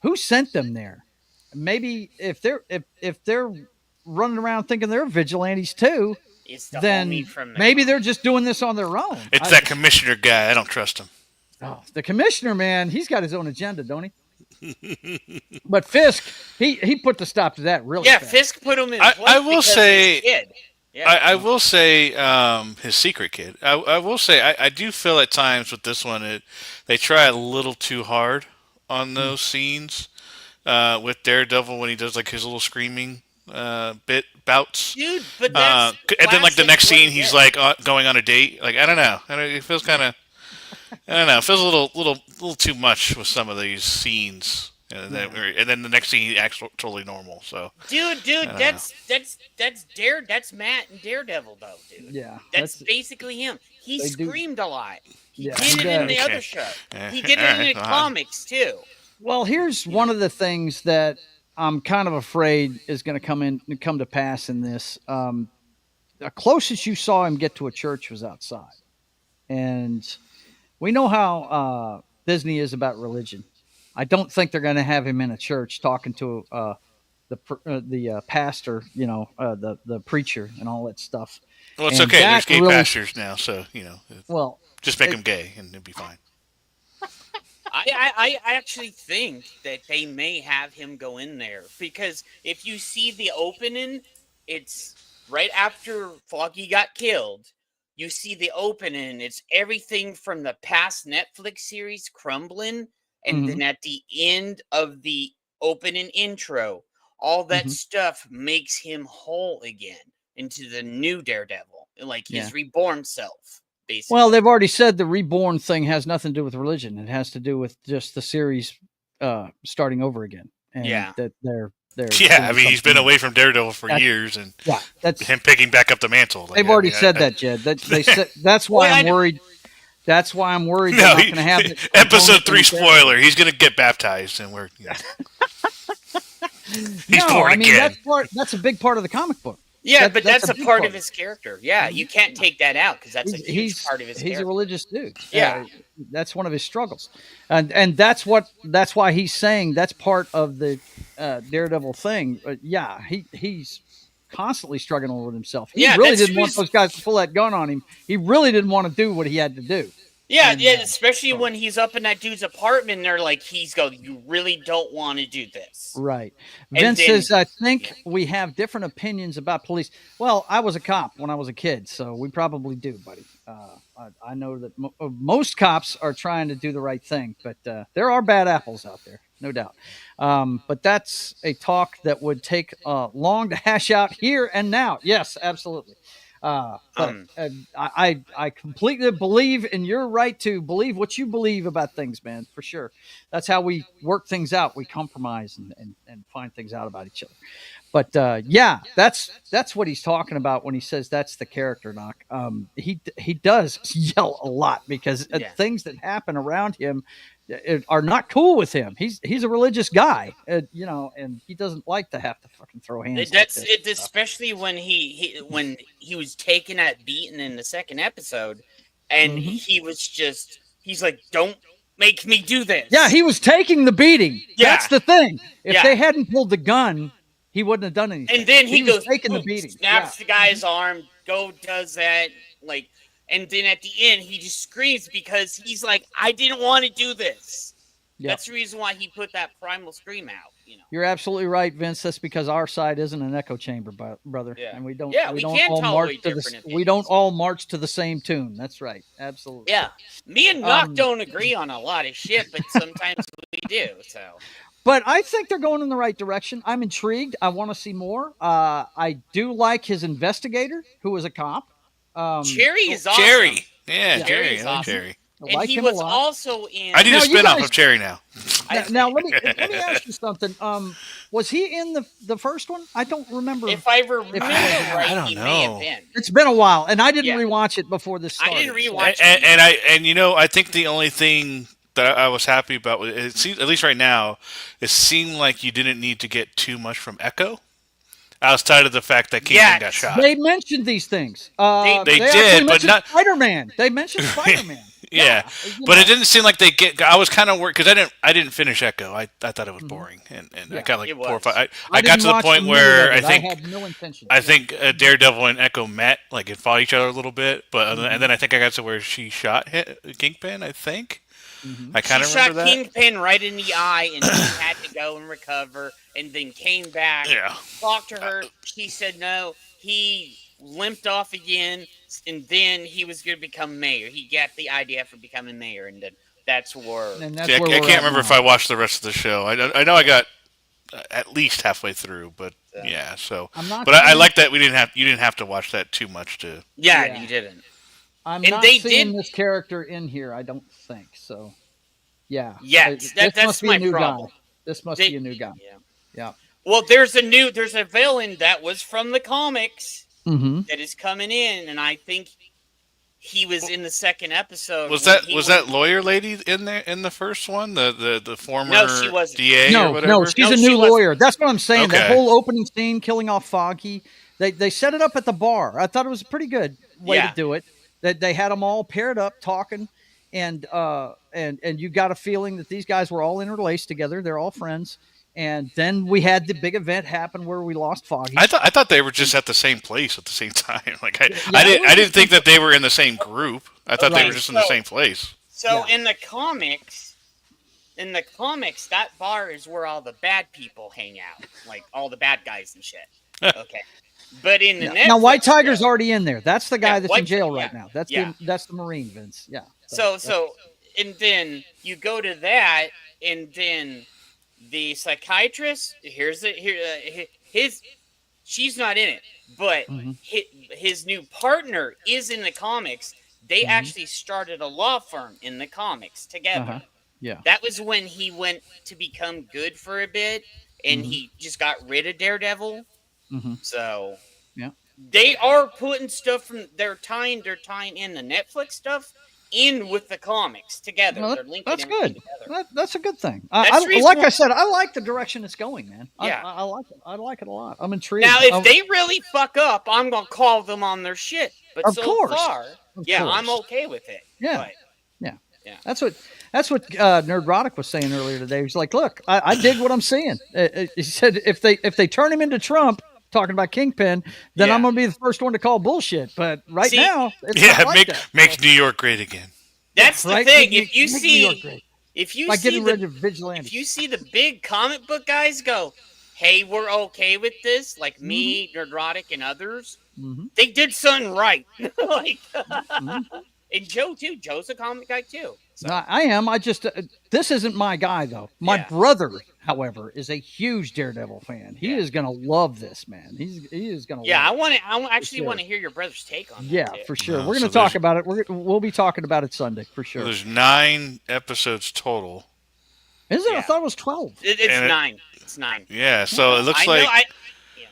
Who sent them there? Maybe if they're running around thinking they're vigilantes too, then maybe they're just doing this on their own. It's that commissioner guy. I don't trust him. Oh, the commissioner, man, he's got his own agenda, don't he? But Fisk, he put the stop to that really fast. Fisk put him in place. I will say, kid. Yeah. I will say, his secret kid. I will say, I do feel at times with this one, they try a little too hard on those scenes with Daredevil when he does like his little screaming bouts. Dude, but that's and then like the next scene, he's like going on a date. Like I don't know, it feels kind of. I don't know. It feels a little too much with some of these scenes, and then the next scene he acts totally normal. So, dude, that's Matt and Daredevil though, dude. Yeah, that's basically him. He screamed a lot. He did he it in the other show. He did it in the comics too. Well, here's one of the things that I'm kind of afraid is going to come to pass in this. The closest you saw him get to a church was outside, and we know how Disney is about religion. I don't think they're going to have him in a church talking to the pastor, the preacher and all that stuff. Well, it's okay. There's gay pastors now, so well, just make them gay and it'll be fine. I actually think that they may have him go in there because if you see the opening, it's right after Foggy got killed. You see the opening, it's everything from the past Netflix series crumbling, and then at the end of the opening intro, all that stuff makes him whole again into the new Daredevil, like his reborn self, basically. Well, they've already said the reborn thing has nothing to do with religion. It has to do with just the series starting over again. And that they're I mean, he's been away from Daredevil for years, and that's him picking back up the mantle. They've already said that, Jed. They said that's why I'm worried. That's why I'm worried they're No, not going to have it. episode 3 spoiler. He's going to get baptized, and we're he's born again. That's a big part of the comic book. Yeah, but that's a part of his character. Yeah, you can't take that out because that's a huge part of his character. He's a religious dude. Yeah. That's one of his struggles. And that's why he's saying that's part of the Daredevil thing. He's constantly struggling with himself. He really didn't want those guys to pull that gun on him. He really didn't want to do what he had to do. Yeah, especially when he's up in that dude's apartment and they're like, you really don't want to do this. Right. Vince says, I think we have different opinions about police. Well, I was a cop when I was a kid, so we probably do, buddy. I know that most cops are trying to do the right thing, but there are bad apples out there, no doubt. But that's a talk that would take long to hash out here and now. Yes, absolutely. I completely believe in your right to believe what you believe about things, man, for sure. That's how we work things out. We compromise and find things out about each other. But that's what he's talking about when he says that's the character, Knock. He does yell a lot because things that happen around him are not cool with him. He's a religious guy, and he doesn't like to have to fucking throw hands. That's it, especially when he was taking that beating in the second episode, and he's like, "Don't make me do this." Yeah, he was taking the beating. Yeah. That's the thing. If they hadn't pulled the gun, he wouldn't have done anything. And then he goes, taking the beating, snaps the guy's arm, does that, like. And then at the end, he just screams because he's like, I didn't want to do this. Yep. That's the reason why he put that primal scream out. You're absolutely right, Vince. That's because our side isn't an echo chamber, brother. Yeah. And we don't all march to the same tune. That's right. Absolutely. Yeah. Me and Knock don't agree on a lot of shit, but sometimes we do. So. But I think they're going in the right direction. I'm intrigued. I want to see more. I do like his investigator, who was a cop. Cherry is awesome. Cherry. Yeah, Cherry. I like Cherry. And he was also in... I need a spin-off of Cherry now. Now, let me ask you something. Was he in the first one? I don't remember. If I remember right, I don't he know. may have been. It's been a while, and I didn't rewatch it before this started. I didn't rewatch it. I think the only thing that I was happy about, it seems, at least right now, it seemed like you didn't need to get too much from Echo. Outside of the fact that Kingpin got shot. They mentioned these things. They did, but not Spider-Man. They mentioned Spider-Man. Yeah, but it didn't seem like they get. I was kind of worried because I didn't finish Echo. I thought it was boring, and I got like 4 or 5. I got to the point where I had no intention. I think Daredevil and Echo met, like it fought each other a little bit, but and then I think I got to where she shot Kingpin. I think. I kind of remember that. She shot Kingpin right in the eye, and he had to go and recover, and then came back. Yeah. Talked to her. She said no. He limped off again, and then he was going to become mayor. He got the idea for becoming mayor, and then that's where. I can't remember if I watched the rest of the show. I know I got at least halfway through, but yeah. So, I like that you didn't have to watch that too much to. Yeah, you didn't. I'm not seeing this character in here. I don't think so. Yeah. Yeah, that's my problem. This must be a new guy. Yeah. Well, there's a villain that was from the comics that is coming in, and I think he was in the second episode. Was that lawyer lady in there in the first one? The former she wasn't. DA or whatever? No, she's a new lawyer. That's what I'm saying. Okay. That whole opening scene, killing off Foggy, they set it up at the bar. I thought it was a pretty good way to do it. That they had them all paired up talking, and you got a feeling that these guys were all interlaced together. They're all friends. And then we had the big event happen where we lost Foggy. I thought they were just at the same place at the same time. Like I didn't think that they were in the same group. I thought they were just in the same place. So in the comics, that bar is where all the bad people hang out, like all the bad guys and shit. Okay. But in the now, White Tiger's already in there. That's the guy that's in jail right now. That's the Marine, Vince. Yeah. So, and then you go to that, and then the psychiatrist. She's not in it, but his new partner is in the comics. They actually started a law firm in the comics together. Yeah. That was when he went to become good for a bit, and he just got rid of Daredevil. So they are putting stuff from they're tying in the Netflix stuff in with the comics together. Well, They're linking that's everything good. together. That's a good thing. That's the reason Like why- I said, I like the direction it's going, man. Yeah. I like it. I like it a lot. I'm intrigued. Now, if they really fuck up, I'm gonna call them on their shit. But Of so course. far, Of yeah, I'm course. okay with it. Yeah. But, Yeah. yeah. That's what Nerdrotic was saying earlier today. He was like, "Look, I dig what I'm seeing." He said, "If they turn him into Trump, talking about Kingpin, then I'm gonna be the first one to call bullshit." But right See- now, it's not like that. make New York great again. That's the Right? thing. Make If you New York see, great. if you Like see getting rid of vigilantes. if you see the big comic book guys go, "Hey, we're okay with this," like me, Nerdrotic, and others, they did something right. Like, and Joe too. Joe's a comic guy too. So. I am. I just this isn't my guy though. My brother, however, is a huge Daredevil fan. He is gonna love this, man. He is gonna. Yeah, love it. I actually sure. want to hear your brother's take on that. Yeah, too. for sure. No, We're so gonna talk there's- about it. We'll be talking about it Sunday for sure. There's 9 episodes total. Is it? Yeah. I thought it was 12. It's And 9. It's 9. Yeah, so it looks I like know,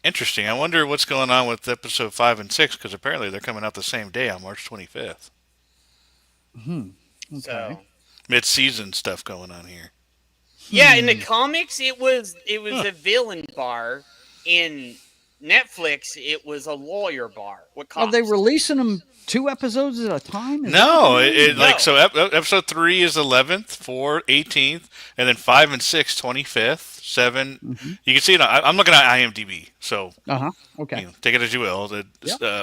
interesting. I wonder what's going on with episode 5 and 6 because apparently they're coming out the same day on March 25th. Okay. So, Mid-season stuff going on here. yeah, in the comics, it was a villain bar. In Netflix, it was a lawyer bar. What Are they releasing them 2 episodes at a time? Is that No, what they're doing? like so. Episode 3 is 11th, 4 18th, and then 5 and 6 25th. 7. You can see it. I'm looking at IMDb, so Okay. take it as you will.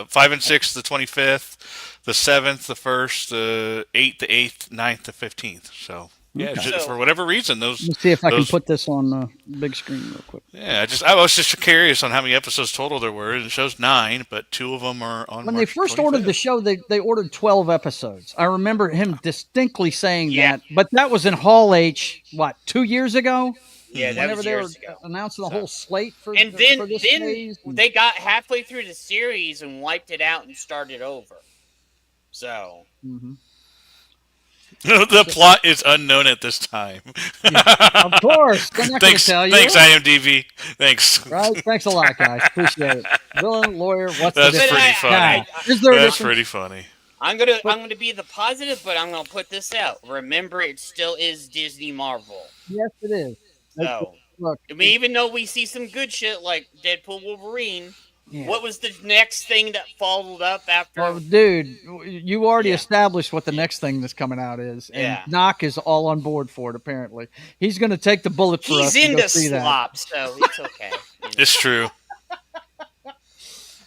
5 and 6 the 25th, the 7th the 1st, the 8th the 8th, 9th the 15th. So yeah, Okay. just for whatever reason those. Let's see if I can those- put this on the big screen real quick. Yeah, I was just curious on how many episodes total there were. It shows 9, but 2 of them are on. When March they first 25th. ordered the show, they ordered 12 episodes. I remember him distinctly saying that, but that was in Hall H, 2 years ago? Yeah, that Whenever was they were years ago. announcing the whole slate for And then for this then phase. they got halfway through the series and wiped it out and started over. So The plot is unknown at this time. Of course. They're not going to Thanks, tell you. thanks IMDb. Thanks. Right? Thanks a lot, guys. Appreciate it. Villain, lawyer, what's That's the difference? pretty funny. Now, is there a That's difference? pretty funny. I'm gonna be the positive, but I'm gonna put this out. Remember, it still is Disney Marvel. Yes, it is. So Look, I mean, even though we see some good shit like Deadpool, Wolverine, Yeah. what was the next thing that followed up after? well, dude, you already established what the next thing that's coming out is, and Yeah. Knock is all on board for it. Apparently, he's going to take the bullet for us. He's and go into see that. slop, so it's okay. It's true.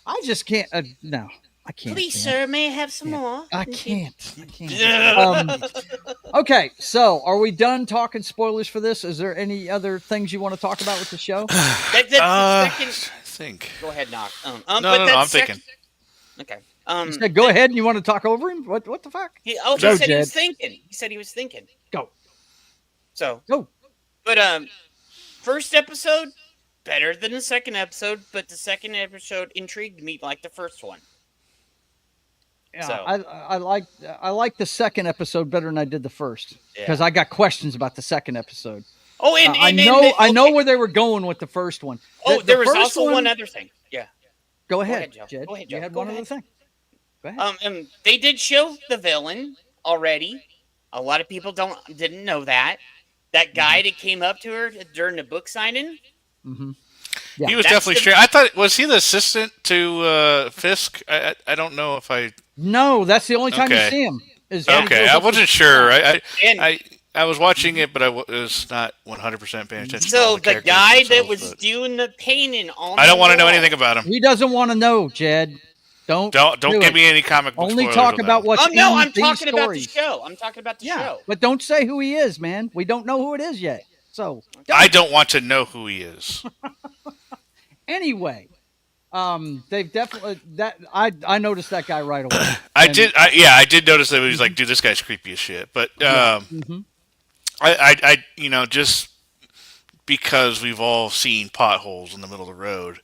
I just can't. No, I can't. Please, Dan. sir, may I have some more? I can't. Okay, so are we done talking spoilers for this? Is there any other things you want to talk about with the show? That's the second. I think. Go ahead, Knock. No, but no, that's I'm second- thinking. Okay. You said, go ahead, and you want to talk over him? What the fuck? He Go, said he Jed. was thinking. He said he was thinking. Go. So Go. But first episode better than the second episode, but the second episode intrigued me like the first one. Yeah, So- I like the second episode better than I did the first because Yeah. I got questions about the second episode. Oh, and I know where they were going with the first one. Oh, The there was first also one other thing. Yeah. Go ahead, ahead, Joe. Jed. Go ahead, You Joe. had Go one ahead. other thing. Go ahead. And they did show the villain already. A lot of people didn't know that. That guy that came up to her during the book signing. Mm-hmm. He was That's definitely the- strange. I thought, was he the assistant to Fisk? I don't know if I. No, that's the only time you Okay. see him. Is Okay, I wasn't sure. And- I was watching it, but I was not 100% paying attention. to So all the characters guy that themselves, was but doing the painting on I don't want to know anything about him. He doesn't want to know, Jed. Don't Don't do give it. me any comic book Only spoilers talk on about that. what's no, in I'm these talking about the stories. show. I'm talking about the Yeah, show. but don't say who he is, man. We don't know who it is yet. So I don't want to know who he is. anyway, they've definitely that I noticed that guy right away. I And- did notice that he was like, dude, this guy's creepy as shit. But Mhm. I just because we've all seen potholes in the middle of the road,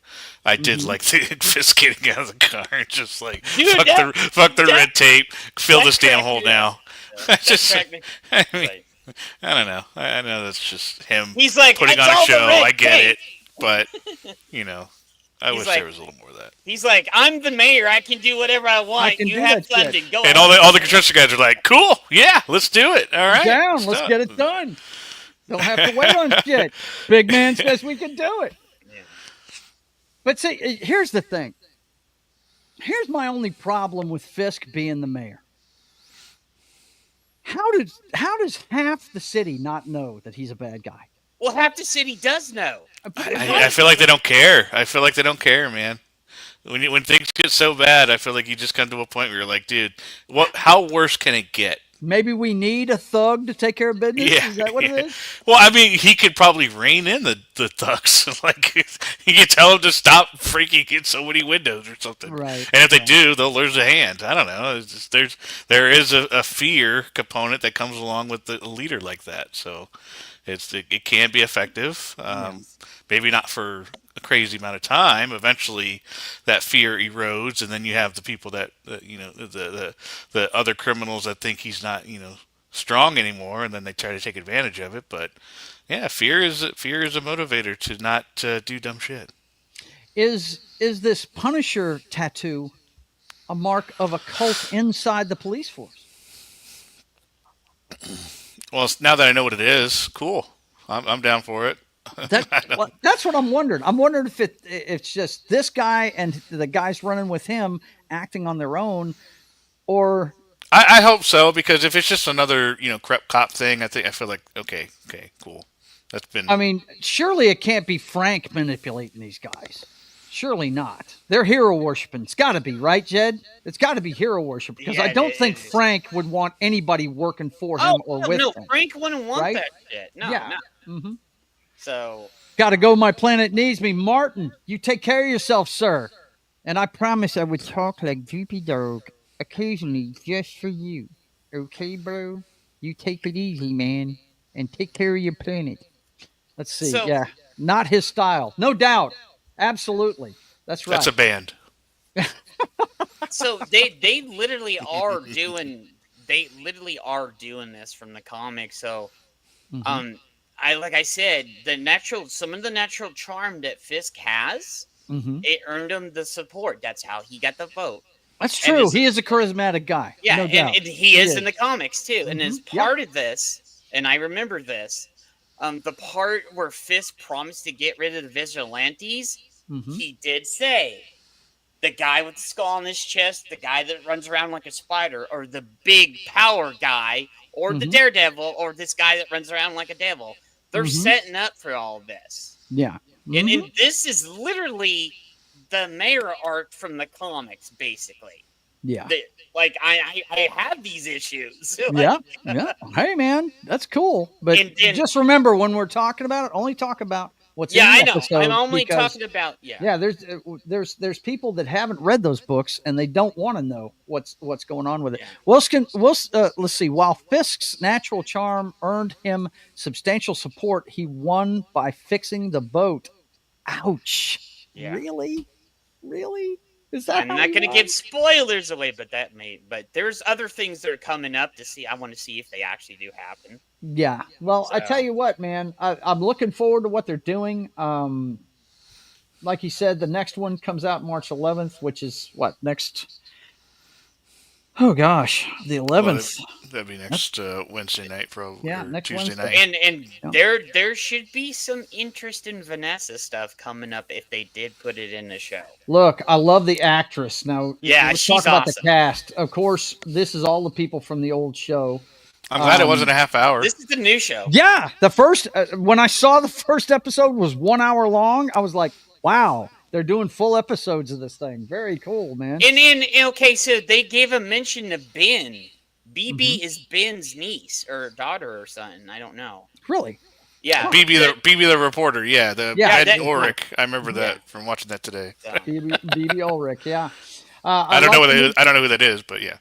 I did Mm-hmm. like the Fisk getting out of the car and just like Dude, fuck the red tape, fill that this damn cracked hole me now. I just, cracked me. I mean, I don't know. I know that's just him He's like, putting "It's on a all the show. red I get tape." it, but I wish there was a little more of that. He's like, I'm the mayor. I can do whatever I want. You have funding. Go and on. all the construction guys are like, cool, yeah, let's do it. All right, let's get it done. Don't have to wait on shit. Big man says we can do it. Yeah. But see, here's the thing. Here's my only problem with Fisk being the mayor. How does half the city not know that he's a bad guy? Well, half the city does know. I feel like they don't care. I feel like they don't care, man. When things get so bad, I feel like you just come to a point where you're like, dude, how worse can it get? Maybe we need a thug to take care of business? Yeah, is that what it is? Well, I mean, he could probably rein in the thugs. Like, he could tell them to stop freaking in so many windows or something. Right. And if they do, they'll lose a hand. I don't know. It's just, there is a fear component that comes along with a leader like that. So it can be effective. Maybe not for a crazy amount of time. Eventually, that fear erodes, and then you have the people that the other criminals that think he's not strong anymore, and then they try to take advantage of it. But yeah, fear is a motivator to not do dumb shit. Is this Punisher tattoo a mark of a cult inside the police force? Well, now that I know what it is, cool. I'm down for it. That's what I'm wondering. I'm wondering if it's just this guy and the guys running with him acting on their own, or I hope so, because if it's just another crep cop thing, I feel like okay, cool. That's been. I mean, surely it can't be Frank manipulating these guys. Surely not. They're hero worshiping. It's got to be, right, Jed? It's got to be hero worship, because I don't think Frank would want anybody working for him or with him. No, Frank wouldn't want that shit. No, yeah. no. Mm-hmm. So. Got to go. My planet needs me. Martin, you take care of yourself, sir. And I promise I would talk like Droopy Dog occasionally just for you. Okay, bro? You take it easy, man. And take care of your planet. Let's see. Yeah. Not his style. No doubt. Absolutely. That's right. That's a band. So they literally are doing this from the comics. So like I said, some of the natural charm that Fisk has, it earned him the support. That's how he got the vote. That's true. He is a charismatic guy. Yeah, no doubt. And he is in the comics too. And as part of this, and I remember this, the part where Fisk promised to get rid of the vigilantes, he did say, the guy with the skull on his chest, the guy that runs around like a spider, or the big power guy, or the Daredevil, or this guy that runs around like a devil. They're setting up for all of this. Yeah. And this is literally the mayor arc from the comics, basically. Yeah. Like, I have these issues. Yeah. Hey, man, that's cool. But just remember, when we're talking about it, only talk about what's in the episode. I'm only talking about, Yeah, there's people that haven't read those books, and they don't want to know what's going on with it. Yeah. Let's see. While Fisk's natural charm earned him substantial support, he won by fixing the boat. Ouch. Yeah. Really? Is that I'm not going to give spoilers away, but there's other things that are coming up to see. I want to see if they actually do happen. Yeah. Well, I tell you what, man, I'm looking forward to what they're doing. Like you said, the next one comes out March 11th, which is what, next? Oh gosh, the 11th. Well, that'd be next Wednesday night, probably. Yeah, next Tuesday Wednesday. And there should be some interest in Vanessa stuff coming up if they did put it in the show. Look, I love the actress. Now, let's she's talk about awesome. The cast. Of course, this is all the people from the old show. I'm glad it wasn't a half hour. This is the new show. Yeah, the first when I saw the first episode was 1 hour long, I was like, wow. They're doing full episodes of this thing. Very cool, man. And okay, so they gave a mention to Ben. BB is Ben's niece or daughter or something. I don't know. Really? Yeah. BB the reporter. Yeah. Ed Ulrich. I remember that from watching that today. BB Ulrich. Yeah. I don't know what it is. I don't know who that is, but yeah.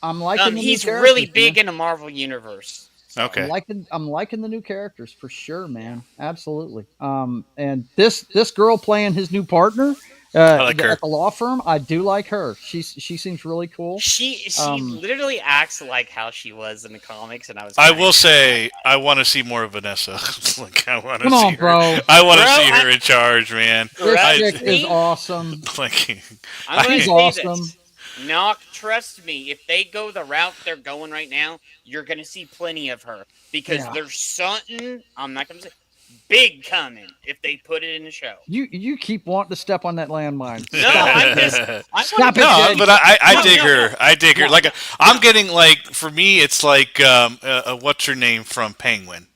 I'm liking. He's really big in the Marvel universe. So. Okay. I'm liking the new characters for sure, man. Absolutely. And this girl playing his new partner, like her. At the law firm. I do like her. She seems really cool. She literally acts like how she was in the comics, and I will say I want to see more of Vanessa. Like I want to Come see on, her. bro. I want to see her in charge, man. This chick is awesome. Like, She's awesome. No, trust me. If they go the route they're going right now, you're gonna see plenty of her because there's something I'm not gonna say big coming if they put it in the show. You keep wanting to step on that landmine. No, Stop it. No, Jed. but I dig her. I dig her. Like I'm getting like for me, it's like what's her name from Penguin,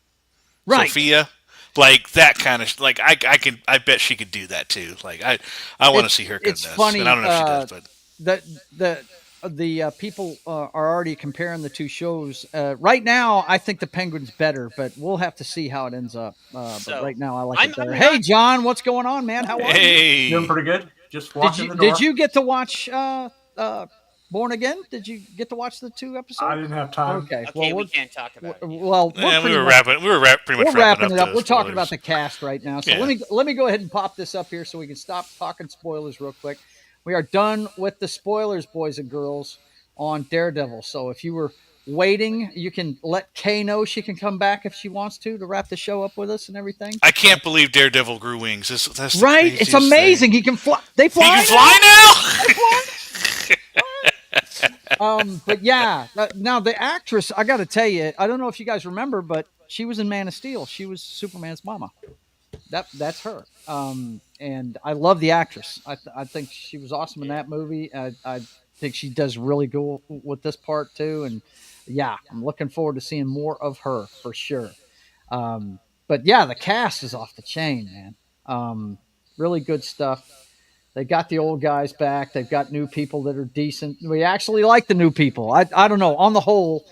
right? Sophia. Like that kind of like I bet she could do that too. Like I want to see her. It's this. funny. And I don't know if she does, but the people are already comparing the two shows. Right now, I think the Penguin's better, but we'll have to see how it ends up. But right now, I like it better. Hey, John, what's going on, man? How are you? Doing pretty good. Just watching the door. Did you get to watch Born Again? Did you get to watch the 2 episodes? I didn't have time. Okay, well, we can't talk about it. Well, we were wrapping it up. We're talking about the cast right now. So let me go ahead and pop this up here so we can stop talking spoilers real quick. We are done with the spoilers, boys and girls, on Daredevil. So if you were waiting, you can let Kay know she can come back if she wants to wrap the show up with us and everything. I can't believe Daredevil grew wings. That's right. It's amazing. Thing. He can fly. They fly. He can fly now. But yeah, now the actress, I got to tell you, I don't know if you guys remember, but she was in Man of Steel. She was Superman's mama. That's her. And I love the actress. I think she was awesome in that movie. I think she does really good with this part too. And yeah, I'm looking forward to seeing more of her for sure. But yeah, the cast is off the chain, man. Really good stuff. They got the old guys back. They've got new people that are decent. We actually like the new people. I don't know. On the whole,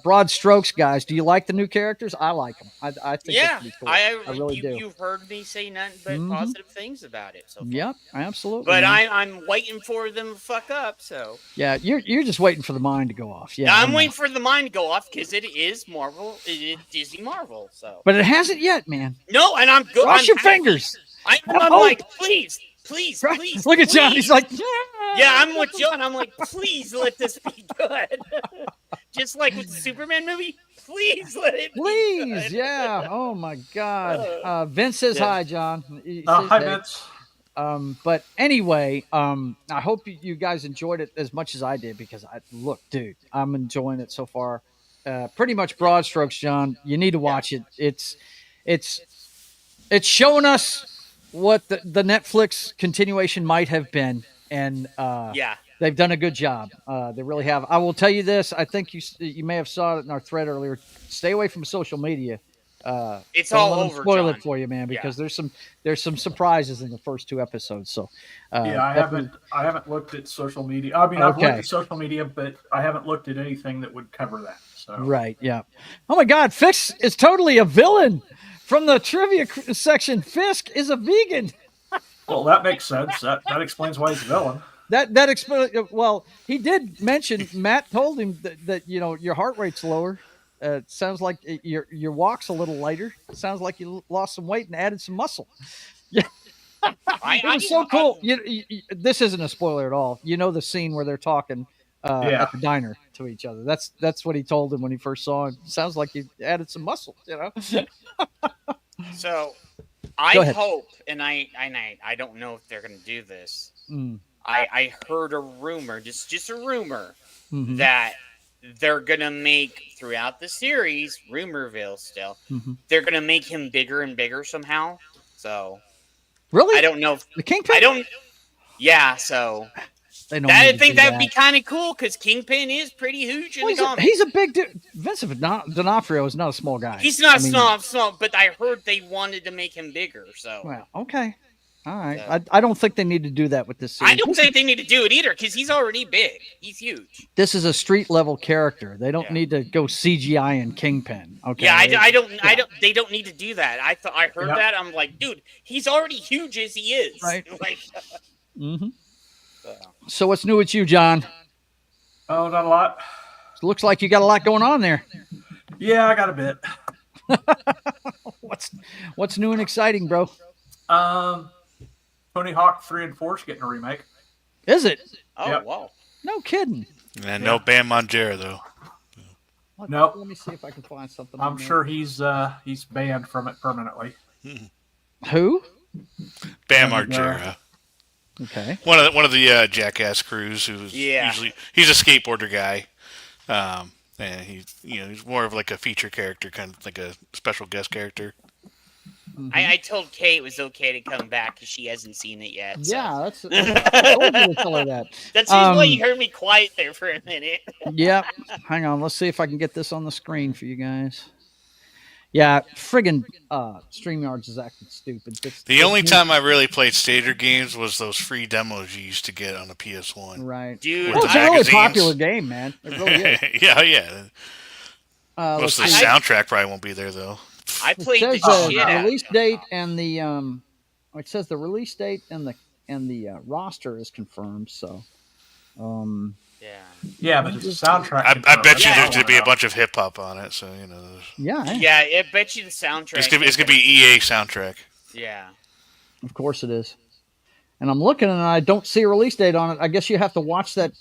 broad strokes, guys, do you like the new characters? I like them. I think yeah, cool. I really do. You've heard me say nothing but positive things about it. So far. Yep, absolutely. But I'm waiting for them to fuck up. So yeah, you're just waiting for the mind to go off. Yeah, I'm waiting for the mind to go off because it is Marvel. It is Disney Marvel. So, but it hasn't yet, man. No, and I'm good. Cross your fingers. I'm like, please. Look at John. He's like, yeah, I'm with John. I'm like, please let this be good. Just like with the Superman movie, please let it be good. Yeah. Oh my God. Vince says hi, John. Hi, Vince. But anyway, I hope you guys enjoyed it as much as I did because dude, I'm enjoying it so far. Pretty much broad strokes, John. You need to watch it. It's showing us what the Netflix continuation might have been, and they've done a good job. They really have. I will tell you this. I think you may have saw it in our thread earlier. Stay away from social media. It's all over. Spoil it for you, man, because there's some surprises in the first 2 episodes. So I haven't looked at social media. I mean, I've looked at social media, but I haven't looked at anything that would cover that. So. Right. Yeah. Oh my God, Fix is totally a villain. From the trivia section, Fisk is a vegan. Well, that makes sense. That explains why he's a villain. That explains. Well, he did mention. Matt told him that your heart rate's lower. It sounds like your walk's a little lighter. It sounds like you lost some weight and added some muscle. Yeah, it was so cool. This isn't a spoiler at all. You know the scene where they're talking at the diner to each other. That's what he told him when he first saw him. Sounds like he added some muscle. So I hope, and I don't know if they're going to do this. I heard a rumor, just a rumor, that they're going to make throughout the series, Rumorville still, they're going to make him bigger and bigger somehow. So really, I don't know if the Kingpin. Yeah, so. I think that would be kind of cool because Kingpin is pretty huge in the comics. He's a big dude. Vincent D'Onofrio is not a small guy. He's not small, but I heard they wanted to make him bigger. So well, okay, all right. So. I don't think they need to do that with this series. I don't think they need to do it either because he's already big. He's huge. This is a street level character. They don't need to go CGI and Kingpin. Okay. Yeah, I don't. They don't need to do that. I heard that. I'm like, dude, he's already huge as he is. Right. So what's new with you, John? Oh, not a lot. Looks like you got a lot going on there. Yeah, I got a bit. What's new and exciting, bro? Well, Tony Hawk 3 and 4 is getting a remake. Is it? Oh, Yep. wow. No kidding. And no Bam Margera though. No. Let me see if I can find something. I'm sure he's banned from it permanently. Who? Bam Margera. Okay. One of the Jackass crews who's usually he's a skateboarder guy. And he's more of like a feature character, kind of like a special guest character. Mm-hmm. I told Kay it was okay to come back because she hasn't seen it yet. So. Yeah, I told you to tell her that. That's why you heard me quiet there for a minute. Yep. Hang on. Let's see if I can get this on the screen for you guys. Yeah, friggin' StreamYards is acting stupid. The only time I really played Stater games was those free demos you used to get on the PS1. Right. Dude, it's a really popular game, man. It really is. yeah. Most of the soundtrack probably won't be there, though. I played the shit out. Release date and the it says the release date and the roster is confirmed. So, yeah, but it's a soundtrack. I bet you there's going to be a bunch of hip hop on it. So Yeah. I bet you the soundtrack. It's gonna be EA soundtrack. Yeah. Of course it is. And I'm looking and I don't see a release date on it. I guess you have to watch that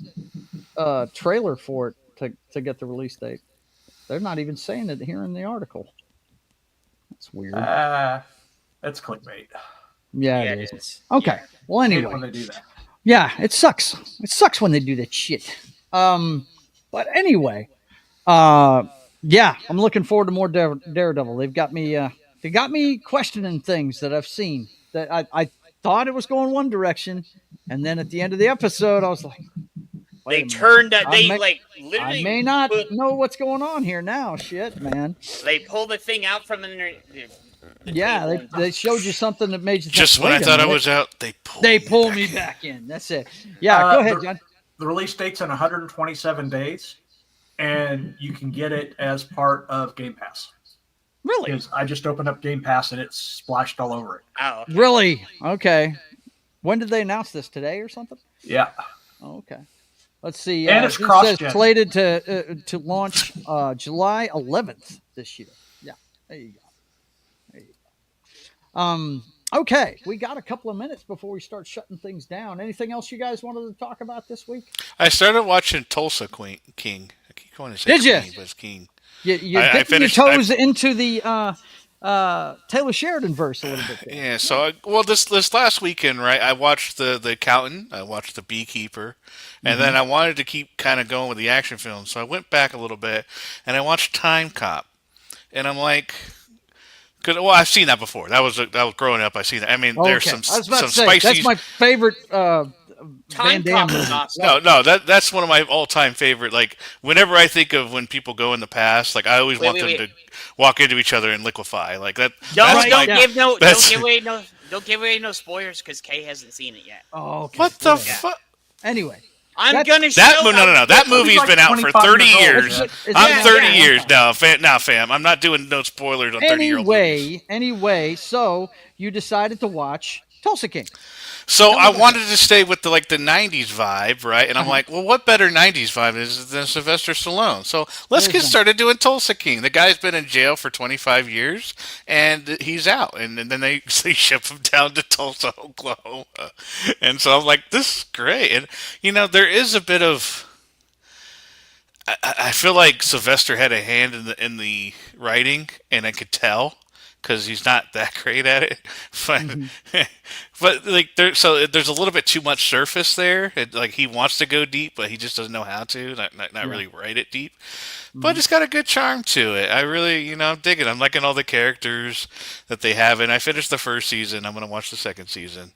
trailer for it to get the release date. They're not even saying it here in the article. That's weird. That's clickbait. Yeah, it is. Okay. Well, anyway. When they do that. Yeah, it sucks. It sucks when they do that shit. But anyway, I'm looking forward to more Daredevil. They got me questioning things that I've seen that I thought it was going one direction, and then at the end of the episode, I was like, they turned that. Literally. I may not know what's going on here now. Shit, man. They pulled the thing out from the yeah, they showed you something that made you think, just when I thought I was out, they pulled me back in. That's it. Yeah, go ahead, John. The release date's in 127 days, and you can get it as part of Game Pass. Really? Because I just opened up Game Pass and it's splashed all over it. Oh, okay. Really? Okay. When did they announce this? Today or something? Yeah. Oh, okay. Let's see. And it's cross-gen. Slated to launch July 11th this year. Yeah. There you go. Okay, we got a couple of minutes before we start shutting things down. Anything else you guys wanted to talk about this week? I started watching Tulsa King. I keep going to say Queen, but it's King. You dipped your toes into the Taylor Sheridan verse a little bit there. Yeah, so this last weekend, right, I watched the Accountant, I watched The Beekeeper, and then I wanted to keep kind of going with the action films, so I went back a little bit, and I watched Time Cop, and I'm like... Well, I've seen that before. That was growing up. I've seen that. I mean, there's some spicy. That's my favorite. Van Damme movie. No, that's one of my all-time favorite. Like, whenever I think of when people go in the past, like I always want them to walk into each other and liquefy. Like that. Don't give away no spoilers because Kay hasn't seen it yet. Oh, okay. What the fuck? Anyway. I'm gonna show that. No. That movie's been out for 30 years. I'm 30 years now. Fam. I'm not doing no spoilers on 30-year-old movies. Anyway, so you decided to watch Tulsa King. So I wanted to stay with the 90s vibe, right? And I'm like, well, what better 90s vibe is than Sylvester Stallone? So let's get started doing Tulsa King. The guy's been in jail for 25 years, and he's out. And then they ship him down to Tulsa, Oklahoma. And so I'm like, this is great. And, there is a bit of... I feel like Sylvester had a hand in the writing, and I could tell. Because he's not that great at it, but there's a little bit too much surface there. He wants to go deep, but he just doesn't know how to. Not really write it deep, but it's got a good charm to it. I really, I'm digging. I'm liking all the characters that they have, and I finished the first season. I'm going to watch the second season.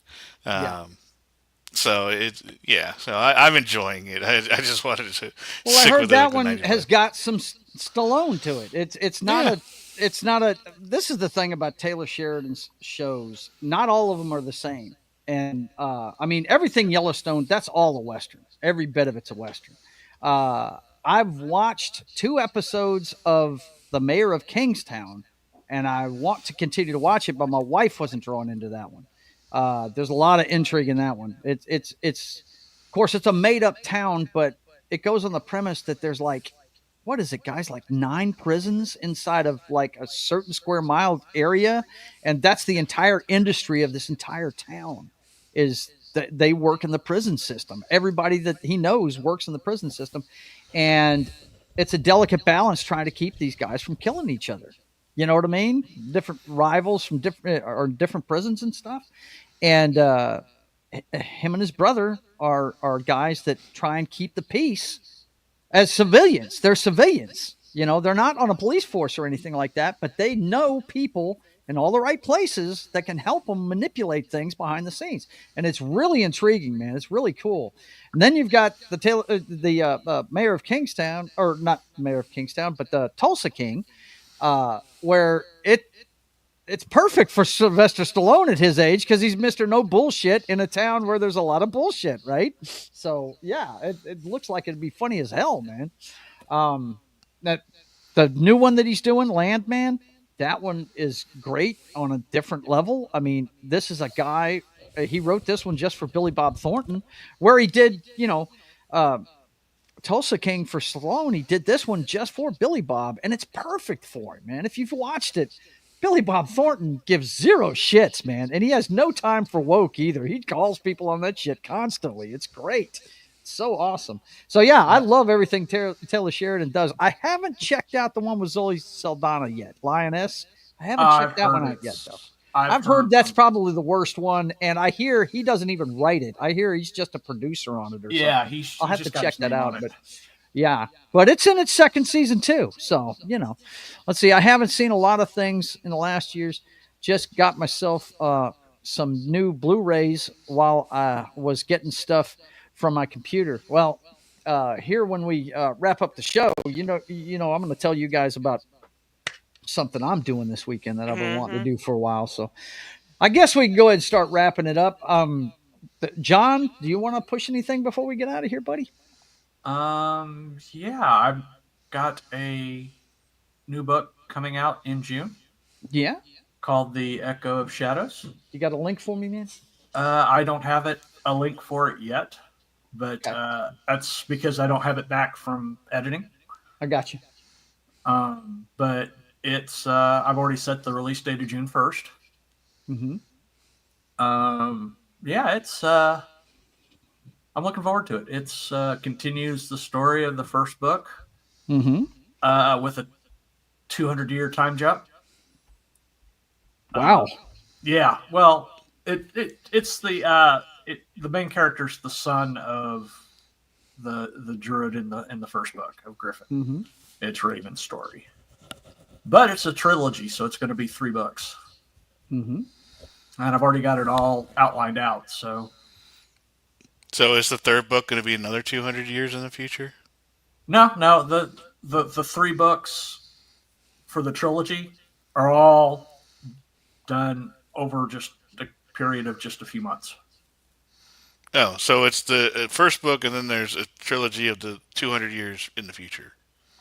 So I'm enjoying it. I just wanted to. Well, I heard that one has got some Stallone to it. It's not a. This is the thing about Taylor Sheridan's shows. Not all of them are the same. And I mean, everything Yellowstone, that's all a Western. Every bit of it's a Western. I've watched 2 episodes of The Mayor of Kingstown, and I want to continue to watch it, but my wife wasn't drawn into that one. There's a lot of intrigue in that one. It's of course, it's a made up town, but it goes on the premise that there's what is it, guys? 9 prisons inside of a certain square mile area. And that's the entire industry of this entire town. is that they work in the prison system. Everybody that he knows works in the prison system, and it's a delicate balance trying to keep these guys from killing each other. You know what I mean? Different rivals from different prisons and stuff. And him and his brother are guys that try and keep the peace as civilians. They're civilians. You know, they're not on a police force or anything like that, but they know people in all the right places that can help them manipulate things behind the scenes. And it's really intriguing, man. It's really cool. And then you've got the mayor of Kingstown, or not mayor of Kingstown, but the Tulsa King, where it's perfect for Sylvester Stallone at his age because he's Mr. No Bullshit in a town where there's a lot of bullshit, right? So yeah, it looks like it'd be funny as hell, man. That the new one that he's doing, Landman, that one is great on a different level. I mean, this is a guy, he wrote this one just for Billy Bob Thornton, where he did, Tulsa King for Stallone. He did this one just for Billy Bob, and it's perfect for him, man. If you've watched it, Billy Bob Thornton gives zero shits, man, and he has no time for woke either. He calls people on that shit constantly. It's great. It's so awesome. So yeah, I love everything Taylor Sheridan does. I haven't checked out the one with Zoe Saldana yet, Lioness. I haven't checked that one out yet, though. I've heard that's probably the worst one, and I hear he doesn't even write it. I hear he's just a producer on it or something. I'll have to check that out. But yeah, but it's in its second season too. So, let's see. I haven't seen a lot of things in the last years. Just got myself some new Blu-rays while I was getting stuff from my computer. Well, here when we wrap up the show, I'm going to tell you guys about something I'm doing this weekend that I've been wanting to do for a while. So I guess we can go ahead and start wrapping it up. John, do you want to push anything before we get out of here, buddy? Yeah, I've got a new book coming out in June. Yeah. Called The Echo of Shadows. You got a link for me, man? I don't have a link for it yet, but that's because I don't have it back from editing. I got you. But it's I've already set the release date of June 1st. Yeah, it's I'm looking forward to it. It's continues the story of the first book with a 200-year time jump. Wow. Yeah. Well, it's the main character's the son of the druid in the first book of Griffin. It's Raven's story, but it's a trilogy, so it's going to be 3 books. And I've already got it all outlined out. So is the third book going to be another 200 years in the future? No. The 3 books for the trilogy are all done over just a period of just a few months. Oh, so it's the first book, and then there's a trilogy of the 200 years in the future.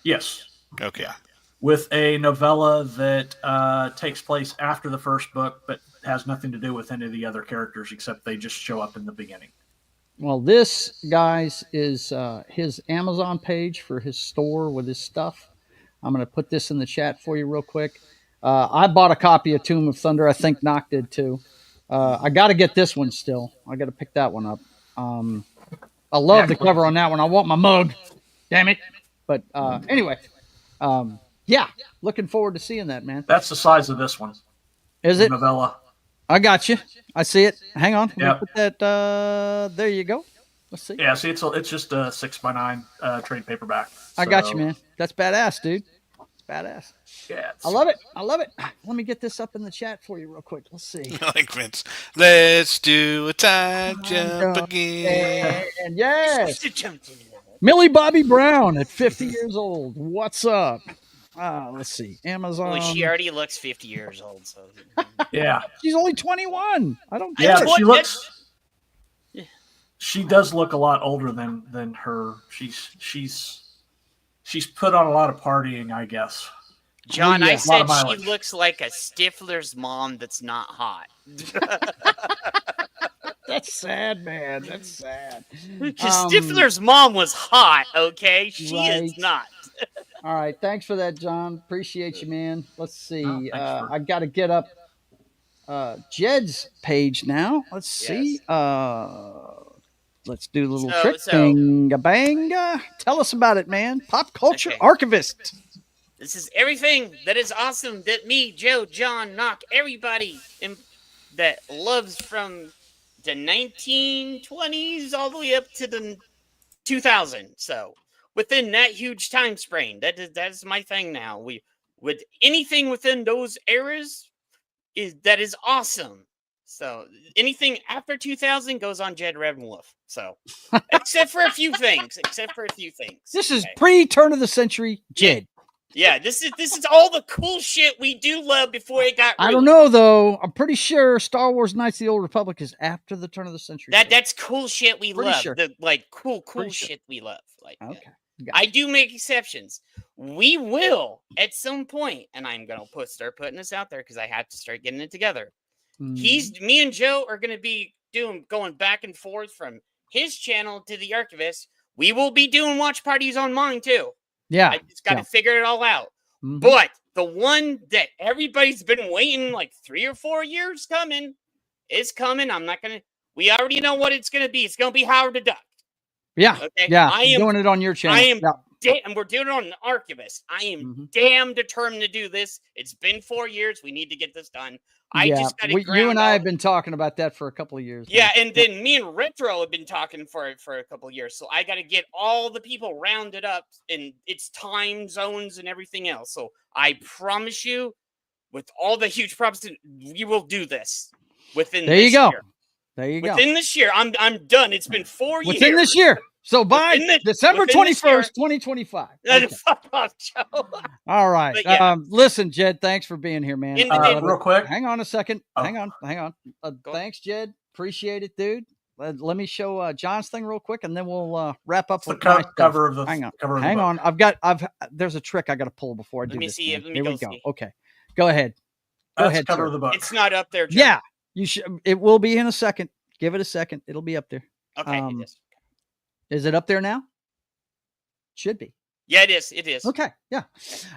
Yes. Okay. Yeah. With a novella that takes place after the first book, but has nothing to do with any of the other characters except they just show up in the beginning. Well, this, guys, is his Amazon page for his store with his stuff. I'm going to put this in the chat for you real quick. I bought a copy of Tomb of Thunder. I think Knock did too. I got to get this one still. I got to pick that one up. I love the cover on that one. I want my mug. Damn it. But anyway, yeah, looking forward to seeing that, man. That's the size of this one. Is it? Novella. I got you. I see it. Hang on. Yeah. Put that. There you go. Let's see. Yeah, see, it's just a 6x9 trade paperback. I got you, man. That's badass, dude. It's badass. Yeah, I love it. I love it. Let me get this up in the chat for you real quick. Let's see. Like Vince. Let's do a time jump again. And yes. Millie Bobby Brown at 50 years old. What's up? Let's see. Amazon. Well, she already looks 50 years old, so yeah. She's only 21. I don't get it. She looks. She does look a lot older than her. She's put on a lot of partying, I guess. John, I said she looks like a Stifler's mom that's not hot. That's sad, man. That's sad. Stifler's mom was hot, okay? She is not. All right. Thanks for that, John. Appreciate you, man. Let's see. I got to get up Jed's page now. Let's see. Let's do a little trick. So, Binga banga. Tell us about it, man. Pop culture archivist. This is everything that is awesome that me, Joe, John, Knock, everybody that loves from the 1920s all the way up to the 2000. So within that huge time span, that is my thing now. With anything within those eras that is awesome. So anything after 2000 goes on Jed Ravenwolf. So except for a few things. This is pre-turn of the century Jed. Yeah, this is all the cool shit we do love before it got ruined. I don't know though. I'm pretty sure Star Wars Knights of the Old Republic is after the turn of the century. That's cool shit we love. Sure. The cool shit we love. Like okay. I do make exceptions. We will at some point, and I'm gonna start putting this out there because I have to start getting it together. Me and Joe are gonna be going back and forth from his channel to the Archivist. We will be doing watch parties on mine too. Yeah. I just got to figure it all out. But the one that everybody's been waiting like 3 or 4 years coming is coming. I'm not going to, we already know what it's going to be. It's going to be Howard the Duck. Yeah. Okay. Yeah. I am doing it on your channel. I am and we're doing it on the Archivist. I am damn determined to do this. It's been 4 years. We need to get this done. I just got to you and I have been talking about that for a couple of years. Yeah, and then me and Retro have been talking for a couple of years. So I got to get all the people rounded up in its time zones and everything else. So I promise you, with all the huge props, we will do this within this year. There you go. Within this year, I'm done. It's been 4 years. Within this year. So by December 21st, 2025. Okay. Fuck off, Joe. All right. Listen, Jed, thanks for being here, man. Real quick. Hang on a second. Hang on. Thanks, Jed. Appreciate it, dude. Let me show John's thing real quick, and then we'll wrap up with the cover of the. Hang on. There's a trick I got to pull before I do this. Let me Here go we go. see. Okay. Go ahead. Go ahead. Cover of the book. It's not up there, John. Yeah. You should. It will be in a second. Give it a second. It'll be up there. Okay. Is it up there now? Should be. Yeah, it is. It is. Okay. Yeah.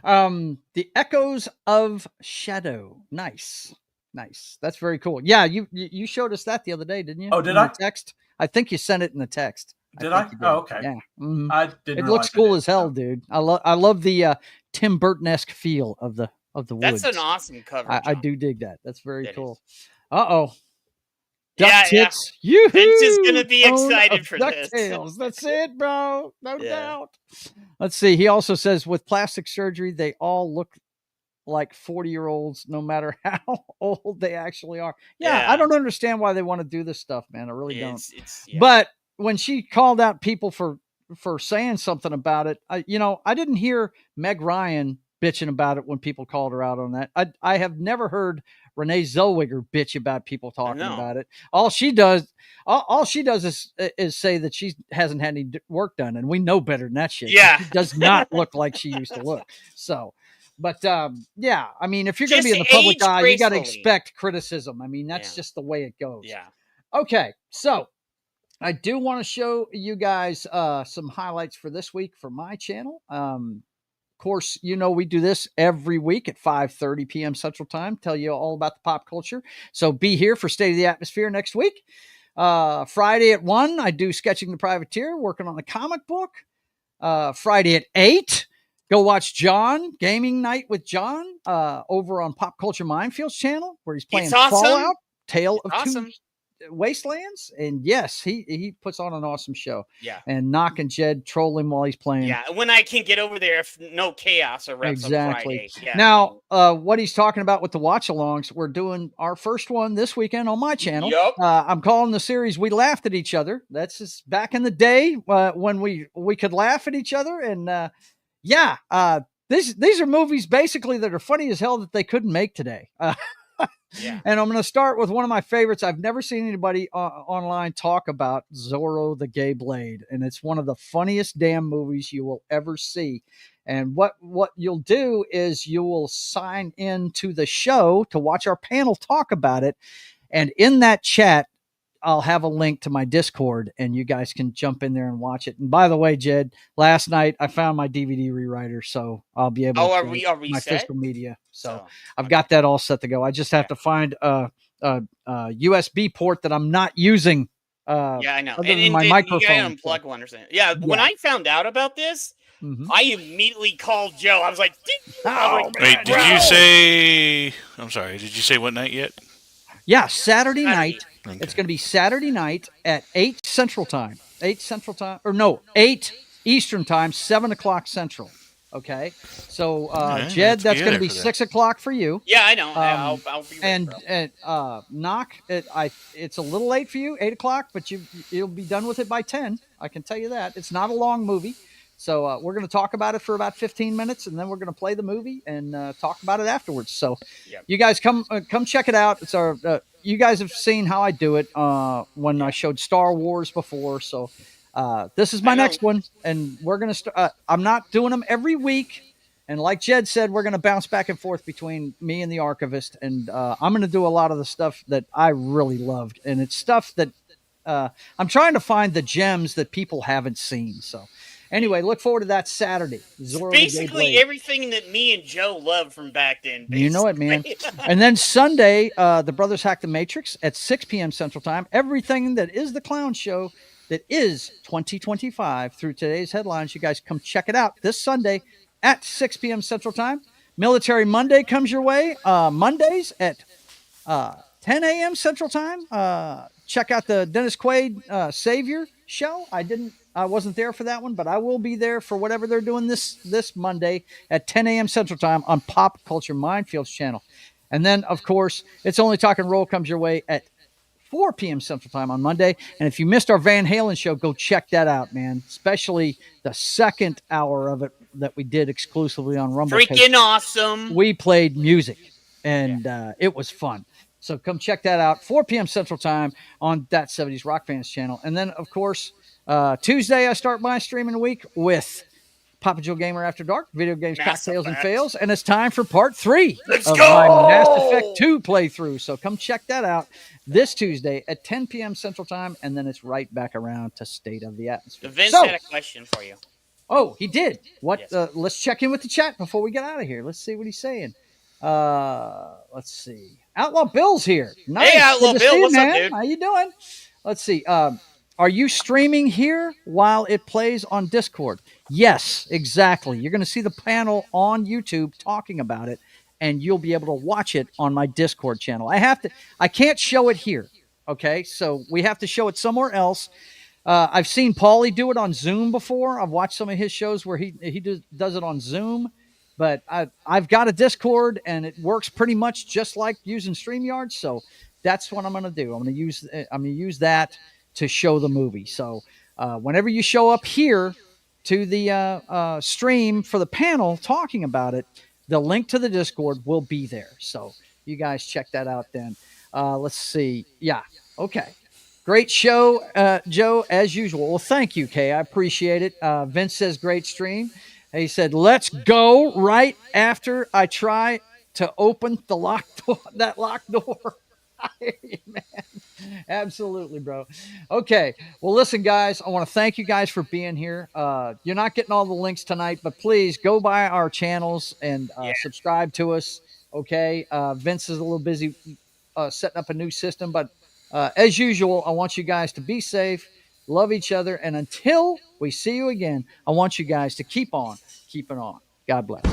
The Echoes of Shadow. Nice. That's very cool. Yeah, you showed us that the other day, didn't you? Oh, did I? Text. I think you sent it in the text. Did I? Oh, okay. Yeah. I didn't. It looks cool as hell, dude. I love the Tim Burton-esque feel of the woods. That's an awesome cover. I do dig that. That's very cool. Uh-oh. Yeah, Tits. Vince is gonna be excited for this. DuckTales. That's it, bro. No doubt. Let's see. He also says with plastic surgery, they all look like 40-year-olds, no matter how old they actually are. Yeah, I don't understand why they want to do this stuff, man. I really don't. But when she called out people for saying something about it, I didn't hear Meg Ryan bitching about it when people called her out on that. I have never heard Renee Zellweger bitch about people talking about it. All she does is say that she hasn't had any work done, and we know better than that shit. Yeah, she does not look like she used to look. So, but yeah, I mean, if you're going to be in the public eye, you got to expect criticism. I mean, that's just the way it goes. Yeah. Okay, so I do want to show you guys some highlights for this week for my channel. Of course, we do this every week at 5:30 p.m. Central Time. Tell you all about the pop culture. So be here for State of the Atmosphere next week. Friday at 1, I do Sketching the Privateer, working on the comic book. Friday at 8, go watch John, Gaming Night with John, over on Pop Culture Minefield's channel, where he's playing Fallout, Tale of Two Wastelands. And yes, he puts on an awesome show. Yeah. And Knock and Jed troll him while he's playing. Yeah, when I can get over there, if no chaos erupts on Friday. Yeah. Now, what he's talking about with the watch-alongs, we're doing our first one this weekend on my channel. Yep. I'm calling the series "We Laughed at Each Other." That's just back in the day when we could laugh at each other, and these are movies basically that are funny as hell that they couldn't make today. And I'm going to start with one of my favorites. I've never seen anybody online talk about Zorro the Gay Blade, and it's one of the funniest damn movies you will ever see. And what you'll do is you will sign in to the show to watch our panel talk about it, and in that chat, I'll have a link to my Discord, and you guys can jump in there and watch it. And by the way, Jed, last night I found my DVD rewriter, so I'll be able to are we my set? physical media. So I've got that all set to go. I just have to find a USB port that I'm not using. Yeah, I know. Other than my microphone. You gotta unplug one or something. Yeah, when I found out about this, I immediately called Joe. I was like, wait, did you say? I'm sorry. Did you say what night yet? Yeah, Saturday night. Okay. It's going to be Saturday night at 8 Central Time. 8 Central Time. Or no, 8 Eastern Time, 7 o'clock Central. Okay? So, Jed, that's going to be 6 o'clock for you. Yeah, I know. I'll be ready. And Knock, it's a little late for you, 8 o'clock, but you'll be done with it by 10. I can tell you that. It's not a long movie. So we're going to talk about it for about 15 minutes, and then we're going to play the movie and talk about it afterwards. So you guys come check it out. It's our you guys have seen how I do it when I showed Star Wars before. So this is my next one, and we're going to start. I'm not doing them every week. And like Jed said, we're going to bounce back and forth between me and the archivist. And I'm going to do a lot of the stuff that I really loved. And it's stuff that I'm trying to find the gems that people haven't seen. So anyway, look forward to that Saturday. Basically everything that me and Joe loved from back then. Basically. You know it, man. And then Sunday, the Brothers Hack the Matrix at 6 p.m. Central Time. Everything that is the clown show that is 2025 through today's headlines. You guys come check it out this Sunday at 6 p.m. Central Time. Military Monday comes your way. Mondays at 10 a.m. Central Time. Check out the Dennis Quaid Savior show. I wasn't there for that one, but I will be there for whatever they're doing this Monday at 10 a.m. Central Time on Pop Culture Minefields channel. And then, of course, It's Only Talk and Roll comes your way at 4 p.m. Central Time on Monday. And if you missed our Van Halen show, go check that out, man. Especially the second hour of it that we did exclusively on Rumble. Freaking awesome. We played music, and it was fun. So come check that out, 4 p.m. Central Time on That 70s Rock Fans channel. And then, of course, Tuesday I start my streaming week with Papa Joe Gamer After Dark, Video Games, Cocktails, and Fails. And it's time for part 3 of my Mass Effect 2 playthrough. So come check that out this Tuesday at 10 p.m. Central Time, and then it's right back around to State of the Atmosphere. Vince had a question for you. Oh, he did. What? Yes. Let's check in with the chat before we get out of here. Let's see what he's saying. Let's see. Outlaw Bill's here. Nice. Hey, Outlaw Bill. What's up, dude? How you doing? Let's see. Are you streaming here while it plays on Discord? Yes, exactly. You're going to see the panel on YouTube talking about it, and you'll be able to watch it on my Discord channel. I can't show it here. Okay, so we have to show it somewhere else. I've seen Paulie do it on Zoom before. I've watched some of his shows where he does it on Zoom, but I've got a Discord, and it works pretty much just like using StreamYard. So that's what I'm going to do. I'm going to use that to show the movie. So whenever you show up here to the stream for the panel talking about it, the link to the Discord will be there. So you guys check that out then. Let's see. Yeah. Okay. Great show, Joe, as usual. Well, thank you, Kay. I appreciate it. Vince says great stream. He said, let's go right after I try to open the locked door, that locked door. I hear you, man. Absolutely, bro. Okay. Well, listen, guys, I want to thank you guys for being here. You're not getting all the links tonight, but please go by our channels and subscribe to us. Okay. Vince is a little busy setting up a new system, but as usual, I want you guys to be safe, love each other, and until we see you again, I want you guys to keep on keeping on. God bless.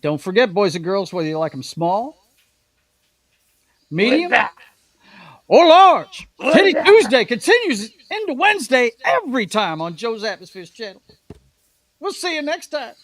Don't forget, boys and girls, whether you like them small, medium, or large. Titty Tuesday continues into Wednesday every time on Joe's Atmosphere's channel. We'll see you next time.